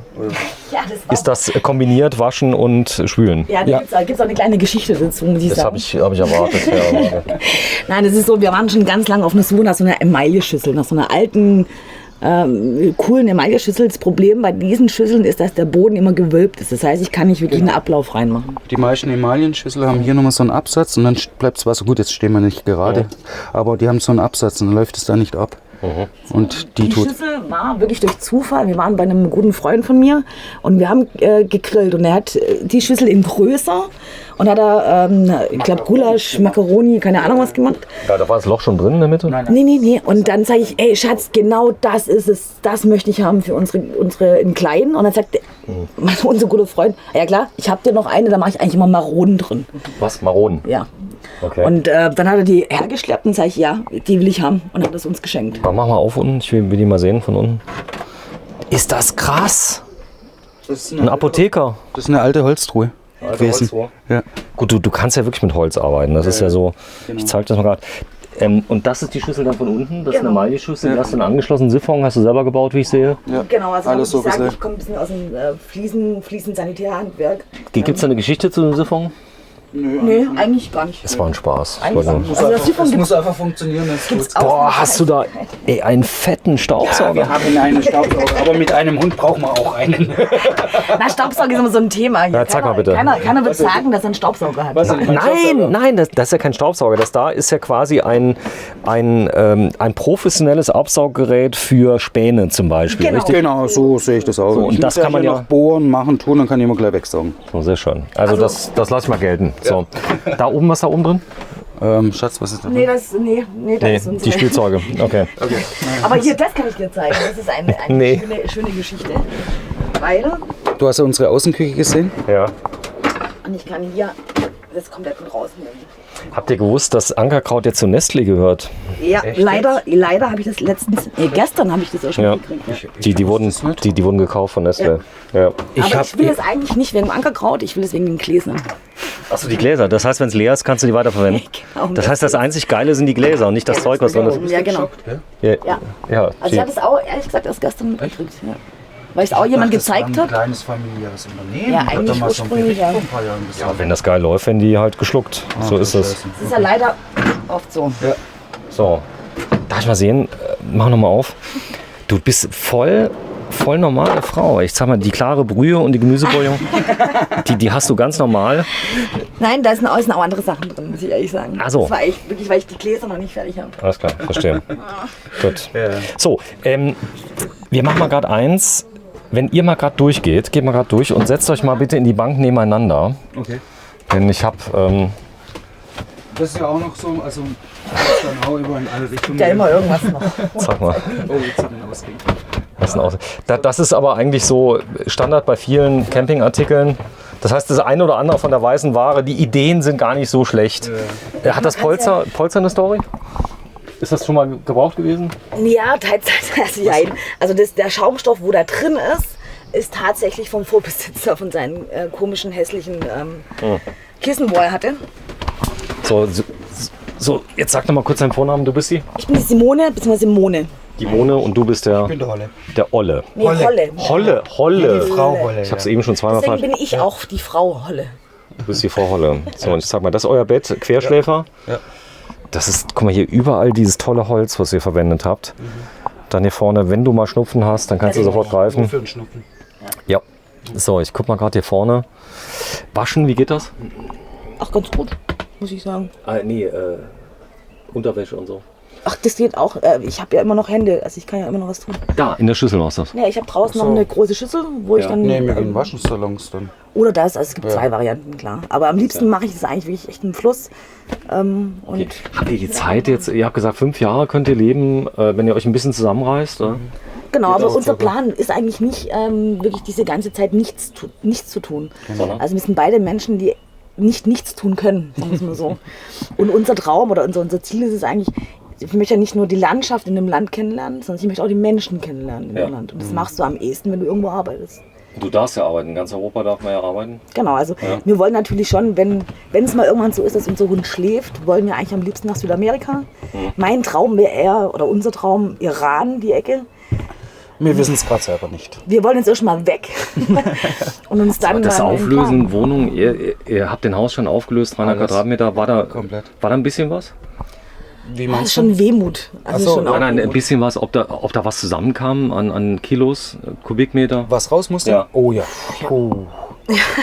Ja, Ist das kombiniert, waschen und spülen? Ja, da gibt es auch eine kleine Geschichte dazu, muss ich Das sagen. habe ich erwartet. Ja. Nein, das ist so, wir waren schon ganz lange auf einer Suche nach so einer Emaille-Schüssel, nach so einer alten, coolen Emaille-Schüssel. Das Problem bei diesen Schüsseln ist, dass der Boden immer gewölbt ist. Das heißt, ich kann nicht wirklich einen Ablauf reinmachen. Die meisten Emaillenschüssel haben hier nochmal so einen Absatz und dann bleibt das Wasser gut. Jetzt stehen wir nicht gerade, aber die haben so einen Absatz und dann läuft es da nicht ab. Und die tut. Schüssel war wirklich durch Zufall. Wir waren bei einem guten Freund von mir und wir haben gegrillt und er hat die Schüssel in größer und hat da, ich glaube, Gulasch, Macaroni, keine Ahnung was gemacht. Ja, da war das Loch schon drin in der Mitte? Nee. Und dann sage ich, ey Schatz, genau das ist es. Das möchte ich haben für unsere in kleinen. Und dann sagt unser guter Freund, ja klar, ich habe dir noch eine, da mache ich eigentlich immer Maronen drin. Was? Maronen? Ja. Okay. Und dann hat er die hergeschleppt und sage ich, ja, die will ich haben und hat es uns geschenkt. Mach mal auf unten, ich will die mal sehen von unten. Ist das krass? Das ist Ein Apotheker. Das ist eine alte Holztruhe gewesen. Ja. Gut, du kannst ja wirklich mit Holz arbeiten. Das ist ja so, ich zeig das mal gerade. Und das ist die Schüssel dann von unten, das ist eine Emaille-Schüssel. Du hast einen angeschlossenen Siphon, hast du selber gebaut, wie ich sehe. Ja. Genau, also Alles ich so sage, gesehen. ich komme ein bisschen aus dem Fliesensanitärhandwerk. Gibt es da eine Geschichte zu dem Siphon? Nö, eigentlich gar nicht. Es war ein Spaß. Eigentlich Leute. Also das Siphon Es gibt's muss einfach funktionieren. Das gibt's gut. auch. Boah, hast du da einen fetten Ja, Staubsauger? wir haben einen Staubsauger, aber mit einem Hund brauchen wir auch einen. Na, Staubsauger ist immer so ein Thema. Hier. Ja, zeig mal bitte. Keiner wird sagen, dass er einen Staubsauger hat. Nein, das ist ja kein Staubsauger. Das da ist ja quasi ein professionelles Absauggerät für Späne zum Beispiel. Genau. Richtig? Genau, so sehe ich das auch. So, und Ich das muss kann man hier ja- noch bohren, machen, tun, dann kann ich immer gleich wegsaugen. Oh, sehr schön. Also das lasse ich mal gelten. So. Da oben, was da oben drin? Schatz, was ist da? Nee, das ist uns Die Spielzeuge. Okay. Aber hier, das kann ich dir zeigen. Das ist eine Nee. schöne Geschichte. Weil, Du hast ja unsere Außenküche gesehen. Ja. und ich kann hier das komplett rausnehmen. Habt ihr gewusst, dass Ankerkraut jetzt zu Nestle gehört? Ja, leider habe ich das gestern habe ich das auch schon Ja. gekriegt. Die wurden gekauft von Nestle. Ja. Aber ich will es eigentlich nicht wegen dem Ankerkraut, ich will es wegen den Gläsern. Achso, die Gläser. Das heißt, wenn es leer ist, kannst du die weiterverwenden. Genau. Das heißt, das einzig Geile sind die Gläser und nicht das Zeug, was drin ist. Ja, genau. Ja. Ja. Ja. Also ich habe es auch ehrlich gesagt erst gestern mitgekriegt. Ja. Weil es auch jemand gezeigt Das hat. war ein kleines familiäres Unternehmen. Ja, Hat eigentlich doch mal so ein ursprünglich, Gericht ja. vor ein paar Jahren gesagt. Wenn das geil läuft, werden die halt geschluckt. So ist es. Das ist ja leider oft so. So, darf ich mal sehen? Mach nochmal auf. Du bist voll normale Frau. Ich sag mal, die klare Brühe und die Gemüsebouillon, die hast du ganz normal. Nein, da sind auch andere Sachen drin, muss ich ehrlich sagen. Ach so. Das war echt wirklich, weil ich die Gläser noch nicht fertig habe. Alles klar, verstehe. Gut. So, wir machen mal gerade eins. Wenn ihr mal gerade durchgeht, geht mal gerade durch und setzt euch mal bitte in die Bank nebeneinander. Okay. Denn ich habe Das ist ja auch noch so, also das ist dann auch über in alle Richtungen. Ja, immer irgendwas noch. Sag mal. Oh, jetzt hat man ausgehen. Das ist aber eigentlich so Standard bei vielen Campingartikeln. Das heißt, das eine oder andere von der weißen Ware, die Ideen sind gar nicht so schlecht. Hat das Polster eine Story? Ist das schon mal gebraucht gewesen? Ja, teilweise nein. Also der Schaumstoff, wo da drin ist tatsächlich vom Vorbesitzer von seinen komischen, hässlichen Kissen, wo er hatte. So, jetzt sag doch mal kurz deinen Vornamen. Du bist die? Ich bin die Simone, beziehungsweise Simone. Die Mone und du bist der Holle. Olle. Nee, Holle. Holle. Frau Holle. Ich habe es eben schon zweimal Deswegen falsch. bin ich auch die Frau Holle. Du bist die Frau Holle. So, und ich sag mal, das ist euer Bett, Querschläfer. Ja. Das ist, guck mal hier, überall dieses tolle Holz, was ihr verwendet habt. Dann hier vorne, wenn du mal Schnupfen hast, dann kannst du sofort greifen. Für einen Schnupfen. Ja. So, ich guck mal gerade hier vorne. Waschen, wie geht das? Ach, ganz gut, muss ich sagen. Unterwäsche und so. Ach, das geht auch. Ich habe ja immer noch Hände, also ich kann ja immer noch was tun. Da, in der Schüssel machst du das. Ja, ich habe draußen noch eine große Schüssel, wo ich dann... Nee, wir gehen Waschsalons dann. Oder das, also es gibt 2 Varianten, klar. Aber am liebsten mache ich das eigentlich wirklich echt im Fluss. Und Habt ihr die Zeit jetzt, ihr habt gesagt, 5 Jahre könnt ihr leben, wenn ihr euch ein bisschen zusammenreißt? Oder? genau, aber unser Plan ist eigentlich nicht, wirklich diese ganze Zeit nichts zu tun. Genau. Also wir sind beide Menschen, die nichts tun können, sagen wir es mal so. Und unser Traum oder unser Ziel ist es eigentlich, ich möchte ja nicht nur die Landschaft in einem Land kennenlernen, sondern ich möchte auch die Menschen kennenlernen in dem Land. Und das machst du am ehesten, wenn du irgendwo arbeitest. Du darfst ja arbeiten, in ganz Europa darf man ja arbeiten. Genau, also wir wollen natürlich schon, wenn es mal irgendwann so ist, dass unser Hund schläft, wollen wir eigentlich am liebsten nach Südamerika. Mein Traum wäre eher, oder unser Traum, Iran, die Ecke. Wir wissen es gerade selber nicht. Wir wollen jetzt erstmal weg und uns dann Das mal Auflösen, Wohnung, ihr habt den Haus schon aufgelöst, 300 Alles. Quadratmeter, war da ein bisschen was? Wie Das meinst ist schon Wehmut. Ach Also so, schon auch Nein, ein Wehmut. bisschen was, ob da was zusammenkam an Kilos, Kubikmeter. Was raus musste? Ja. Oh ja. Oh.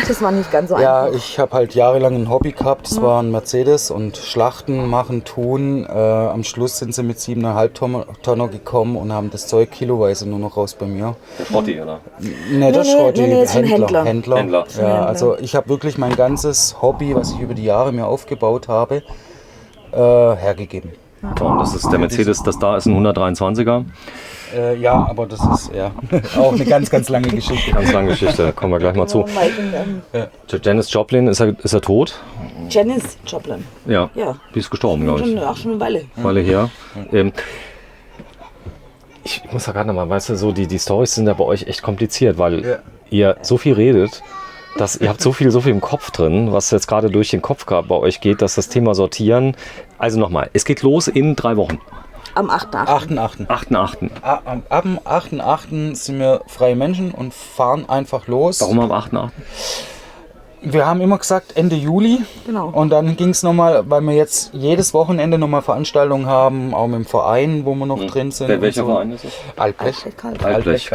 Das war nicht ganz so Ja, einfach. ich habe halt jahrelang ein Hobby gehabt, das war ein Mercedes und Schlachten, machen, tun. Am Schluss sind sie mit 7,5 Tonner gekommen und haben das Zeug kiloweise nur noch raus bei mir. Der Schrotti, oder? Ne, der Schrotti, nee, ist ein Händler. Händler. Ja, also ich habe wirklich mein ganzes Hobby, was ich über die Jahre mir aufgebaut habe, hergegeben. Und das ist der Mercedes, das da ist ein 123er. Ja, aber das ist ja auch eine ganz, ganz lange Geschichte. Ganz lange Geschichte, da kommen wir gleich mal zu. Janis Joplin, ist er tot? Janis Joplin. Ja. Ja. Die ist gestorben, glaube ich. Schon eine Weile. Weile her. Ich muss ja gerade nochmal, weißt du, so die Storys sind ja bei euch echt kompliziert, weil ihr so viel redet, dass ihr habt so viel im Kopf drin, was jetzt gerade durch den Kopf bei euch geht, dass das Thema Sortieren. Also nochmal, es geht los in 3 Wochen. Am 8.8. 8.8. 8.8. Ab dem 8.8. sind wir freie Menschen und fahren einfach los. Warum am 8.8.? Wir haben immer gesagt Ende Juli. Genau. Und dann ging es nochmal, weil wir jetzt jedes Wochenende nochmal Veranstaltungen haben, auch mit dem Verein, wo wir noch drin sind. Welcher und so. Verein ist das? Altblech. Altblech.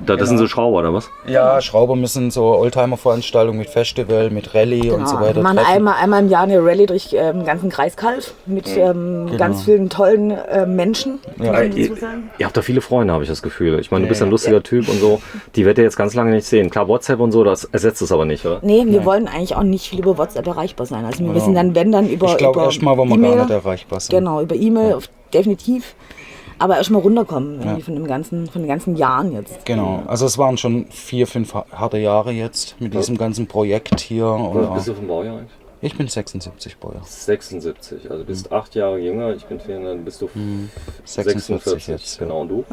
Das sind so Schrauber, oder was? Ja, Schrauber müssen so Oldtimer-Veranstaltungen mit Festival, mit Rallye und so weiter. Wir machen treffen. einmal im Jahr eine Rallye durch den ganzen Kreis Kalf mit ganz vielen tollen Menschen. muss man dazu sagen. Ihr habt da viele Freunde, habe ich das Gefühl. Ich meine, du bist ein lustiger Typ und so. Die werdet ihr jetzt ganz lange nicht sehen. Klar, WhatsApp und so, das ersetzt es aber nicht, oder? Nee, wir wollen eigentlich auch nicht viel über WhatsApp erreichbar sein. Also wir sind dann, wenn dann über Ich glaube über erstmal, wo wir E-Mail. gar nicht erreichbar sind. Genau, über E-Mail definitiv. Aber erstmal runterkommen irgendwie von den ganzen Jahren jetzt. Genau, also es waren schon 4, 5 harte Jahre jetzt mit diesem ganzen Projekt hier. Bist du vom Baujahr eigentlich? Ich bin 76 Baujahr. 76, also bist 8 Jahre jünger, ich bin 4, dann bist du 46 jetzt. Genau, und du?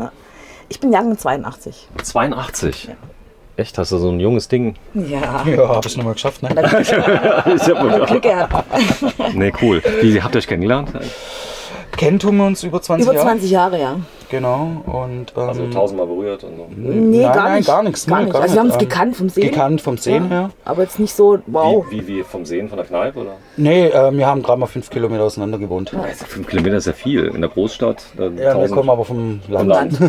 Ich bin Jahrgang 82. 82? Echt, hast du so ein junges Ding? Ja. Ja, habe ich nochmal geschafft, ne? Ich hab mal Glück gehabt. Nee, cool. Wie habt ihr euch kennengelernt? Kennen tun wir uns über 20 Über Jahre. 20 Jahre, ja. Genau. Und, Also 1000-mal berührt und so. Nee, nein, gar nein, nicht. gar nichts. Gar Nee, nicht. gar Also wir haben uns nicht. gekannt vom Sehen. Gekannt vom Sehen her. Aber jetzt nicht so, wow. Wie vom Sehen von der Kneipe, oder? Nee, wir haben gerade mal 5 Kilometer auseinander gewohnt. Also 5 Kilometer ist ja viel. In der Großstadt. Ja, wir kommen aber vom Land. Land.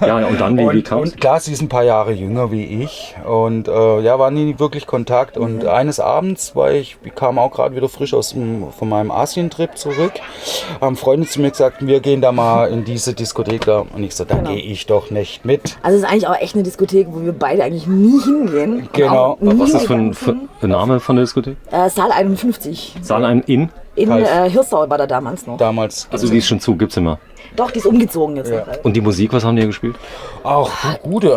Ja, und dann, wie kam's? Und klar, sie ist ein paar Jahre jünger wie ich und war nie wirklich Kontakt. Und eines Abends ich kam auch gerade wieder frisch von meinem Asientrip zurück, haben Freunde zu mir gesagt, wir gehen da mal in diese Diskothek da. Und ich so, da gehe ich doch nicht mit. Also es ist eigentlich auch echt eine Diskothek, wo wir beide eigentlich nie hingehen. Genau. Auch nie Was ist für gegangen sind. ein Name von der Diskothek? Saal 51. Saal in? In Kalf. Hirsau war da damals noch. Damals. Also die ist schon zu, gibt's immer. Doch, die ist umgezogen jetzt. Und die Musik, was haben die hier gespielt? Auch gute.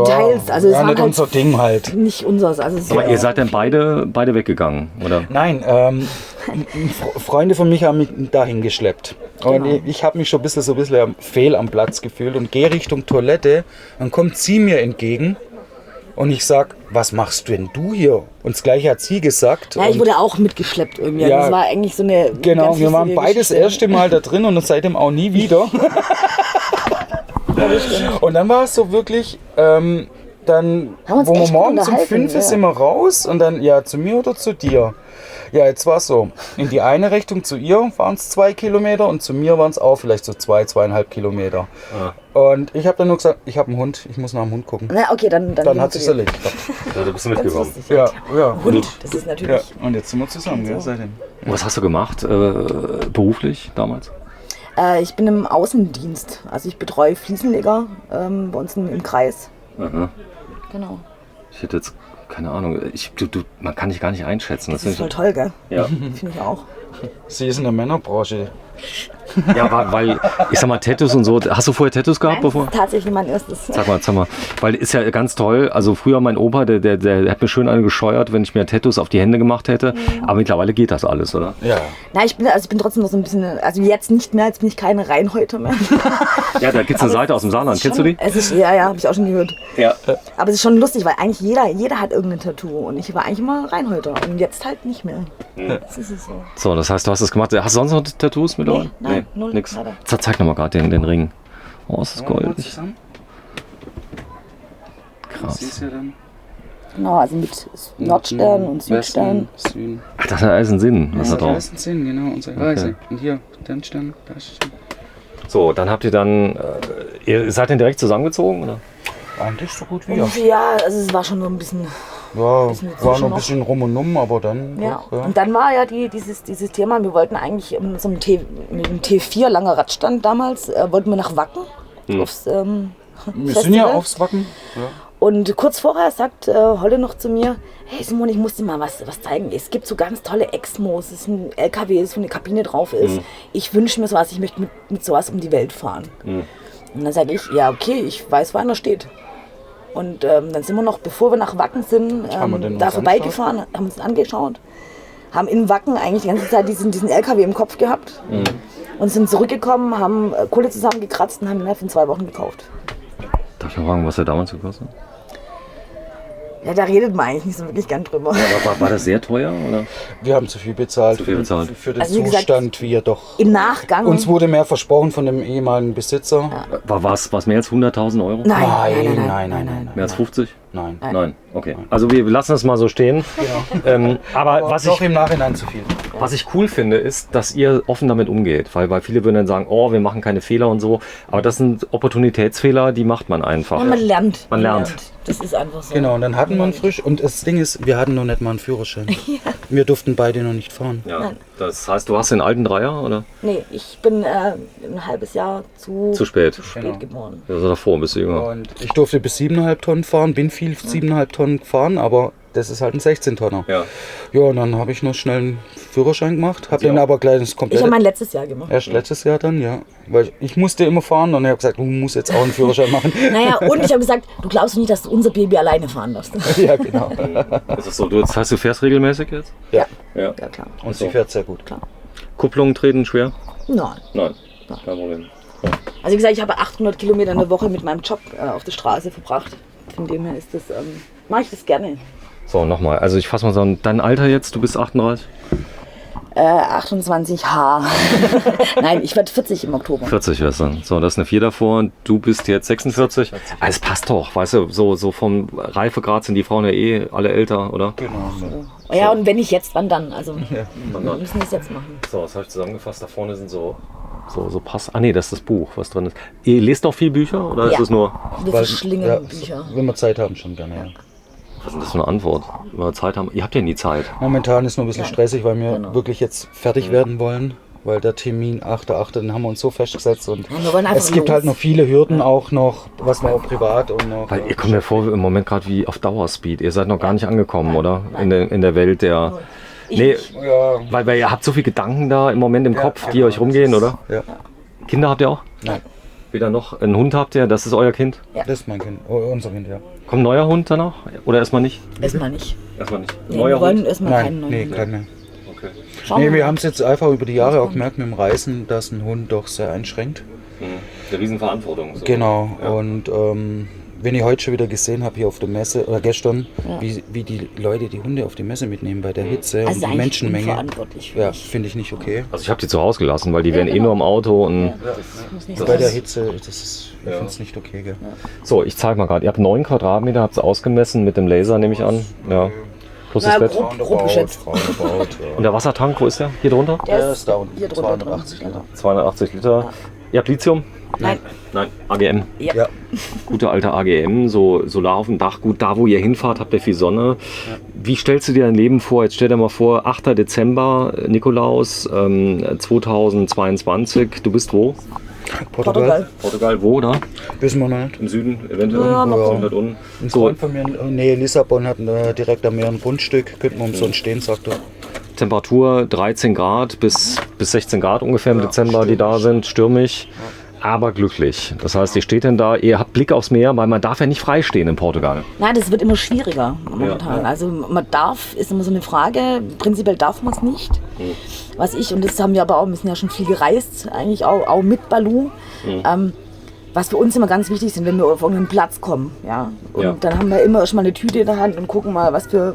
Teils, also es ja, waren nicht halt unser Ding halt. Nicht unseres. Also es Aber ihr seid dann beide weggegangen, oder? Nein, Freunde von mich haben mich dahin geschleppt. Und ich habe mich schon ein bisschen fehl am Platz gefühlt und gehe Richtung Toilette. Dann kommt sie mir entgegen und ich sag, was machst denn du hier? Und das Gleiche hat sie gesagt. ja, ich Und wurde auch mitgeschleppt irgendwie. Ja, Das war eigentlich so eine genau, ganz wir waren lustige beide das Geschichte. erste Mal da drin und seitdem auch nie wieder. Und dann war es so wirklich, dann, Haben uns wo wir echt gut morgens um unterhalten, 5 ja. sind wir raus und dann, ja, zu mir oder zu dir? Ja, jetzt war es so. In die eine Richtung zu ihr waren es 2 Kilometer und zu mir waren es auch vielleicht so 2,5 Kilometer. Und ich habe dann nur gesagt, ich habe einen Hund, ich muss nach dem Hund gucken. Na, okay, dann Dann hat sich's erledigt. Ja, du bist Ganz mitgekommen. lustig. Ja, ja. Hund, das ist Ja, natürlich. und jetzt sind wir zusammen, gell, seitdem. Und was hast du gemacht beruflich damals? Ich bin im Außendienst. Also ich betreue Fliesenleger bei uns im Kreis. Aha. Genau. Ich hätte jetzt keine Ahnung. Man kann dich gar nicht einschätzen. Das ist voll toll, gell? Ja. Finde ich auch. Sie ist in der Männerbranche. Ja, weil, ich sag mal, Tattoos und so. Hast du vorher Tattoos gehabt? Nein, das Bevor? ist tatsächlich mein erstes. Sag mal. Weil ist ja ganz toll. Also früher mein Opa, der hat mir schön eine gescheuert, wenn ich mir Tattoos auf die Hände gemacht hätte. Aber mittlerweile geht das alles, oder? Ja. Nein, ich bin trotzdem noch so ein bisschen, also jetzt nicht mehr, jetzt bin ich keine Reinhäuter mehr. Ja, da gibt's eine Seite aus dem Saarland. Kennst du die? Ja, habe ich auch schon gehört. Ja. Aber es ist schon lustig, weil eigentlich jeder hat irgendein Tattoo und ich war eigentlich immer Reinhäuter und jetzt halt nicht mehr. Das ist es so. So, das heißt, du hast das gemacht. Hast du sonst noch Tattoos mittlerweile? Nein, null, nix. nada. Zeig nochmal gerade den Ring. Oh, ist das goldig. Krass. Siehst du ja dann? Genau, also mit Nordstern und Südstern. Süden. Ach, das hat alles einen Sinn. Was da Das drauf? ist ein Sinn, genau, unsere Reise. Und hier, den Stern, da ist Stern. So, dann habt ihr dann. Ihr seid dann direkt zusammengezogen, oder? Eigentlich so gut wie ja. Ja, also es war schon so ein bisschen. Ja, Bisschen war noch dazwischen ein noch. bisschen rum und um, aber dann. Ja. Doch, ja. Und dann war ja dieses Thema, wir wollten eigentlich mit so einem mit dem T4 langer Radstand damals, wollten wir nach Wacken. Aufs, Wir sind Festival. ja aufs Wacken. Ja. Und kurz vorher sagt Holle noch zu mir, hey Simon, ich muss dir mal was zeigen. Es gibt so ganz tolle Exmos, es ist ein LKW, wo eine Kabine drauf ist. Ich wünsche mir sowas, ich möchte mit sowas um die Welt fahren. Und dann sage ich, ja okay, ich weiß, wo einer steht. Und dann sind wir noch, bevor wir nach Wacken sind, Haben wir den da uns vorbeigefahren, haben uns angeschaut, haben in Wacken eigentlich die ganze Zeit diesen LKW im Kopf gehabt und sind zurückgekommen, haben Kohle zusammengekratzt und haben ihn von 2 Wochen gekauft. Darf ich mal fragen, was der damals gekostet hat? Ja, da redet man eigentlich nicht so wirklich gern drüber. War das sehr teuer? Oder? Wir haben zu viel bezahlt, Zu viel bezahlt. für den Also wie gesagt, Zustand, wie er doch. Im Nachgang. Uns wurde mehr versprochen von dem ehemaligen Besitzer. War es mehr als 100.000 Euro? Nein. Mehr als 50? Nein. Nein. Okay. Also wir lassen es mal so stehen. Aber Doch im Nachhinein zu viel. was ich cool finde, ist, dass ihr offen damit umgeht. Weil viele würden dann sagen, oh, wir machen keine Fehler und so. Aber das sind Opportunitätsfehler, die macht man einfach. Ja, man lernt. Man lernt. Das ist einfach so. Genau, und dann hatten wir ihn frisch. Und das Ding ist, wir hatten noch nicht mal einen Führerschein. Wir durften beide noch nicht fahren. Ja. Das heißt, du hast den alten Dreier, oder? Nee, ich bin ein halbes Jahr zu Zu spät. spät geboren. Also davor bist du jünger. Und ich durfte bis 7,5 Tonnen fahren, bin viel 7,5 Tonnen gefahren, aber das ist halt ein 16-Tonner. Ja. Ja, und dann habe ich noch schnell einen Führerschein gemacht, habe Sie den auch? aber gleich das Ich komplette. habe mein letztes Jahr gemacht. Erst letztes Jahr dann, ja. Weil ich musste immer fahren und ich habe gesagt, du musst jetzt auch einen Führerschein machen. Naja, und ich habe gesagt, du glaubst nicht, dass du unser Baby alleine fahren darfst. Ja, genau. Das ist so, das heißt, du fährst regelmäßig jetzt? Ja. Ja. Ja, klar. Und sie fährt sehr gut. Kupplungen treten schwer? Nein. Nein. Kein Problem. Also wie gesagt, ich habe 800 Kilometer in der Woche mit meinem Job auf der Straße verbracht. Von dem her ist das, mache ich das gerne. So, nochmal. Also ich fasse mal so, dein Alter jetzt, du bist 38? 28H. Nein, ich werde 40 im Oktober. 40 wär's dann. So, das ist eine 4 davor und du bist jetzt 46. Ah, es passt doch, weißt du, so vom Reifegrad sind die Frauen ja eh alle älter, oder? Genau. Ja, und wenn nicht jetzt, wann dann? Also wir müssen das jetzt machen. So, das habe ich zusammengefasst. Da vorne sind so Pass. Ah nee, das ist das Buch, was drin ist. Ihr lest doch viel Bücher oder ist Ja. es nur... Wir verschlingen Bücher. Wenn wir Zeit haben, schon gerne. Ja. Was ist denn das für eine Antwort? Wenn wir Zeit haben. Ihr habt ja nie Zeit. Momentan ist noch ein bisschen stressig, weil wir Genau. wirklich jetzt fertig werden wollen. Weil der Termin 8.8., den haben wir uns so festgesetzt. Und Ja, wir wollen einfach es gibt los. halt noch viele Hürden auch noch, was man auch privat und noch. Weil ihr kommt mir vor im Moment gerade wie auf Dauerspeed. Ihr seid noch gar nicht angekommen, oder? In der Welt der... Nee, Ja, weil ihr habt so viele Gedanken da im Moment im Kopf, die euch rumgehen, oder? ja. Kinder habt ihr auch? Nein, Weder noch. Einen Hund habt ihr, das ist euer Kind. Ja. das ist mein Kind, unser Kind, ja. Kommt ein neuer Hund danach? Oder erstmal nicht? Erstmal nicht. Erstmal nicht. Nee, wir wollen erstmal keinen Nein, neuen. nee, kein mehr. Okay. Schauen Nee, wir wir mal. haben es jetzt einfach über die Jahre auch gemerkt mit dem Reisen, dass ein Hund doch sehr einschränkt. Eine Riesenverantwortung. So. Genau, Ja. und wenn ich heute schon wieder gesehen habe hier auf der Messe, oder gestern, wie die Leute die Hunde auf die Messe mitnehmen bei der Hitze Also und die eigentlich Menschenmenge. unverantwortlich. Ja, finde ich nicht okay. Also ich habe die zu Hause gelassen, weil die wären eh genau. nur im Auto. Und Muss nicht Bei sein. der Hitze, das ist, ich finde es nicht okay. Gell? so, ich zeige mal gerade. Ihr habt 9 Quadratmeter, habt ihr ausgemessen mit dem Laser, nehme ich an. Ja. Plus das Bett. Grob geschätzt. Roundabout, Und der Wassertank, wo ist der? Hier drunter? Der ist da unten. hier drunter 280 drin. Liter. 280 Liter. Ihr habt Lithium? Nein. Nein, AGM. Ja. Gute alte AGM, so Solar auf dem Dach. Gut, da wo ihr hinfahrt, habt ihr viel Sonne. Wie stellst du dir dein Leben vor? Jetzt stell dir mal vor, 8. Dezember, Nikolaus, 2022. Du bist wo? Portugal. Portugal, wo, da? Wissen wir noch nicht. Im Süden, eventuell? Ja, mal gucken. Dort unten. Ein So, Freund von mir in Nähe Lissabon hat direkt am Meer ein Grundstück. Könnten wir umsonst stehen, sagt er. Temperatur 13 Grad bis 16 Grad ungefähr im Dezember, die da sind, stürmisch, aber glücklich. Das heißt, ihr steht denn da, ihr habt Blick aufs Meer, weil man darf ja nicht frei stehen in Portugal. Nein, das wird immer schwieriger momentan. Ja. Also man darf, ist immer so eine Frage, prinzipiell darf man es nicht. Was ich, und das haben wir aber auch, wir sind ja schon viel gereist, eigentlich auch mit Balu. Was für uns immer ganz wichtig sind, wenn wir auf irgendeinen Platz kommen. Ja? Und Ja. dann haben wir immer schon mal eine Tüte in der Hand und gucken mal, was für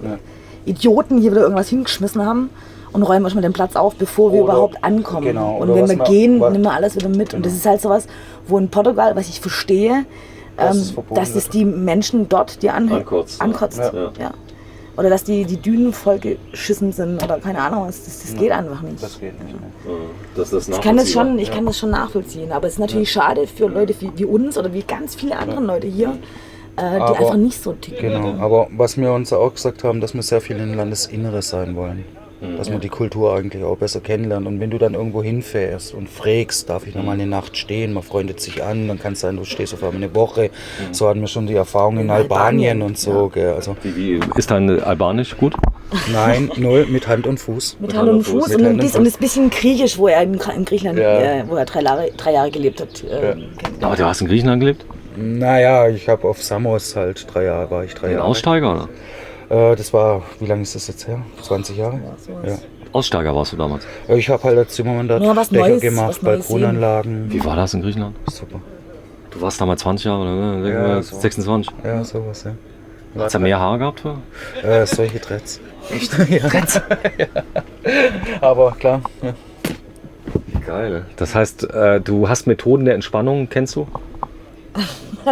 Idioten hier wieder irgendwas hingeschmissen haben. Und räumen wir schon mal den Platz auf, bevor wir Oder- überhaupt ankommen. genau, Und oder wenn wir was gehen, man- nehmen wir alles wieder mit. Und das ist halt sowas, wo in Portugal, was ich verstehe, Dass es verboten dass es die Menschen dort dir Ankotzt, ankotzt. ja. Ja. Oder dass die Dünen voll geschissen sind oder keine Ahnung, das geht einfach nicht. Das geht nicht. Ich kann das schon nachvollziehen, aber es ist natürlich schade für Leute wie uns oder wie ganz viele andere Leute hier, die Aber- einfach nicht so ticken. Genau, aber was wir uns auch gesagt haben, dass wir sehr viel im Landesinnere sein wollen. Dass man die Kultur eigentlich auch besser kennenlernt. Und wenn du dann irgendwo hinfährst und fragst, darf ich noch mal eine Nacht stehen, man freundet sich an, dann kann es sein, du stehst auf einmal eine Woche. So hatten wir schon die Erfahrung in Albanien und so. Gell. Also, Wie ist dein Albanisch gut? nein, null, mit Hand und Fuß. Mit Hand und Fuß Mit und Hand und und das bisschen griechisch, wo er in Griechenland, Ja. wo er 3 Jahre gelebt hat. Aber du hast in Griechenland gelebt? Naja, ich habe auf Samos halt 3 Jahre, war ich 3 Ein Jahre. Aussteiger, oder? Das war, wie lange ist das jetzt her? 20 Jahre? Ja. Aussteiger warst du damals. Ich habe halt als Zimmermann da Ja, was Dächer Neues, gemacht, was Neues Balkonanlagen. Wie war das in Griechenland? Super. Du warst damals 20 Jahre, oder? Ja, so. 26. Ja, sowas, ja. Hast du mehr Haare gehabt? Solche Dreads. Echt? Ja. Dreads? Aber klar. Ja. Geil. Das heißt, du hast Methoden der Entspannung, kennst du?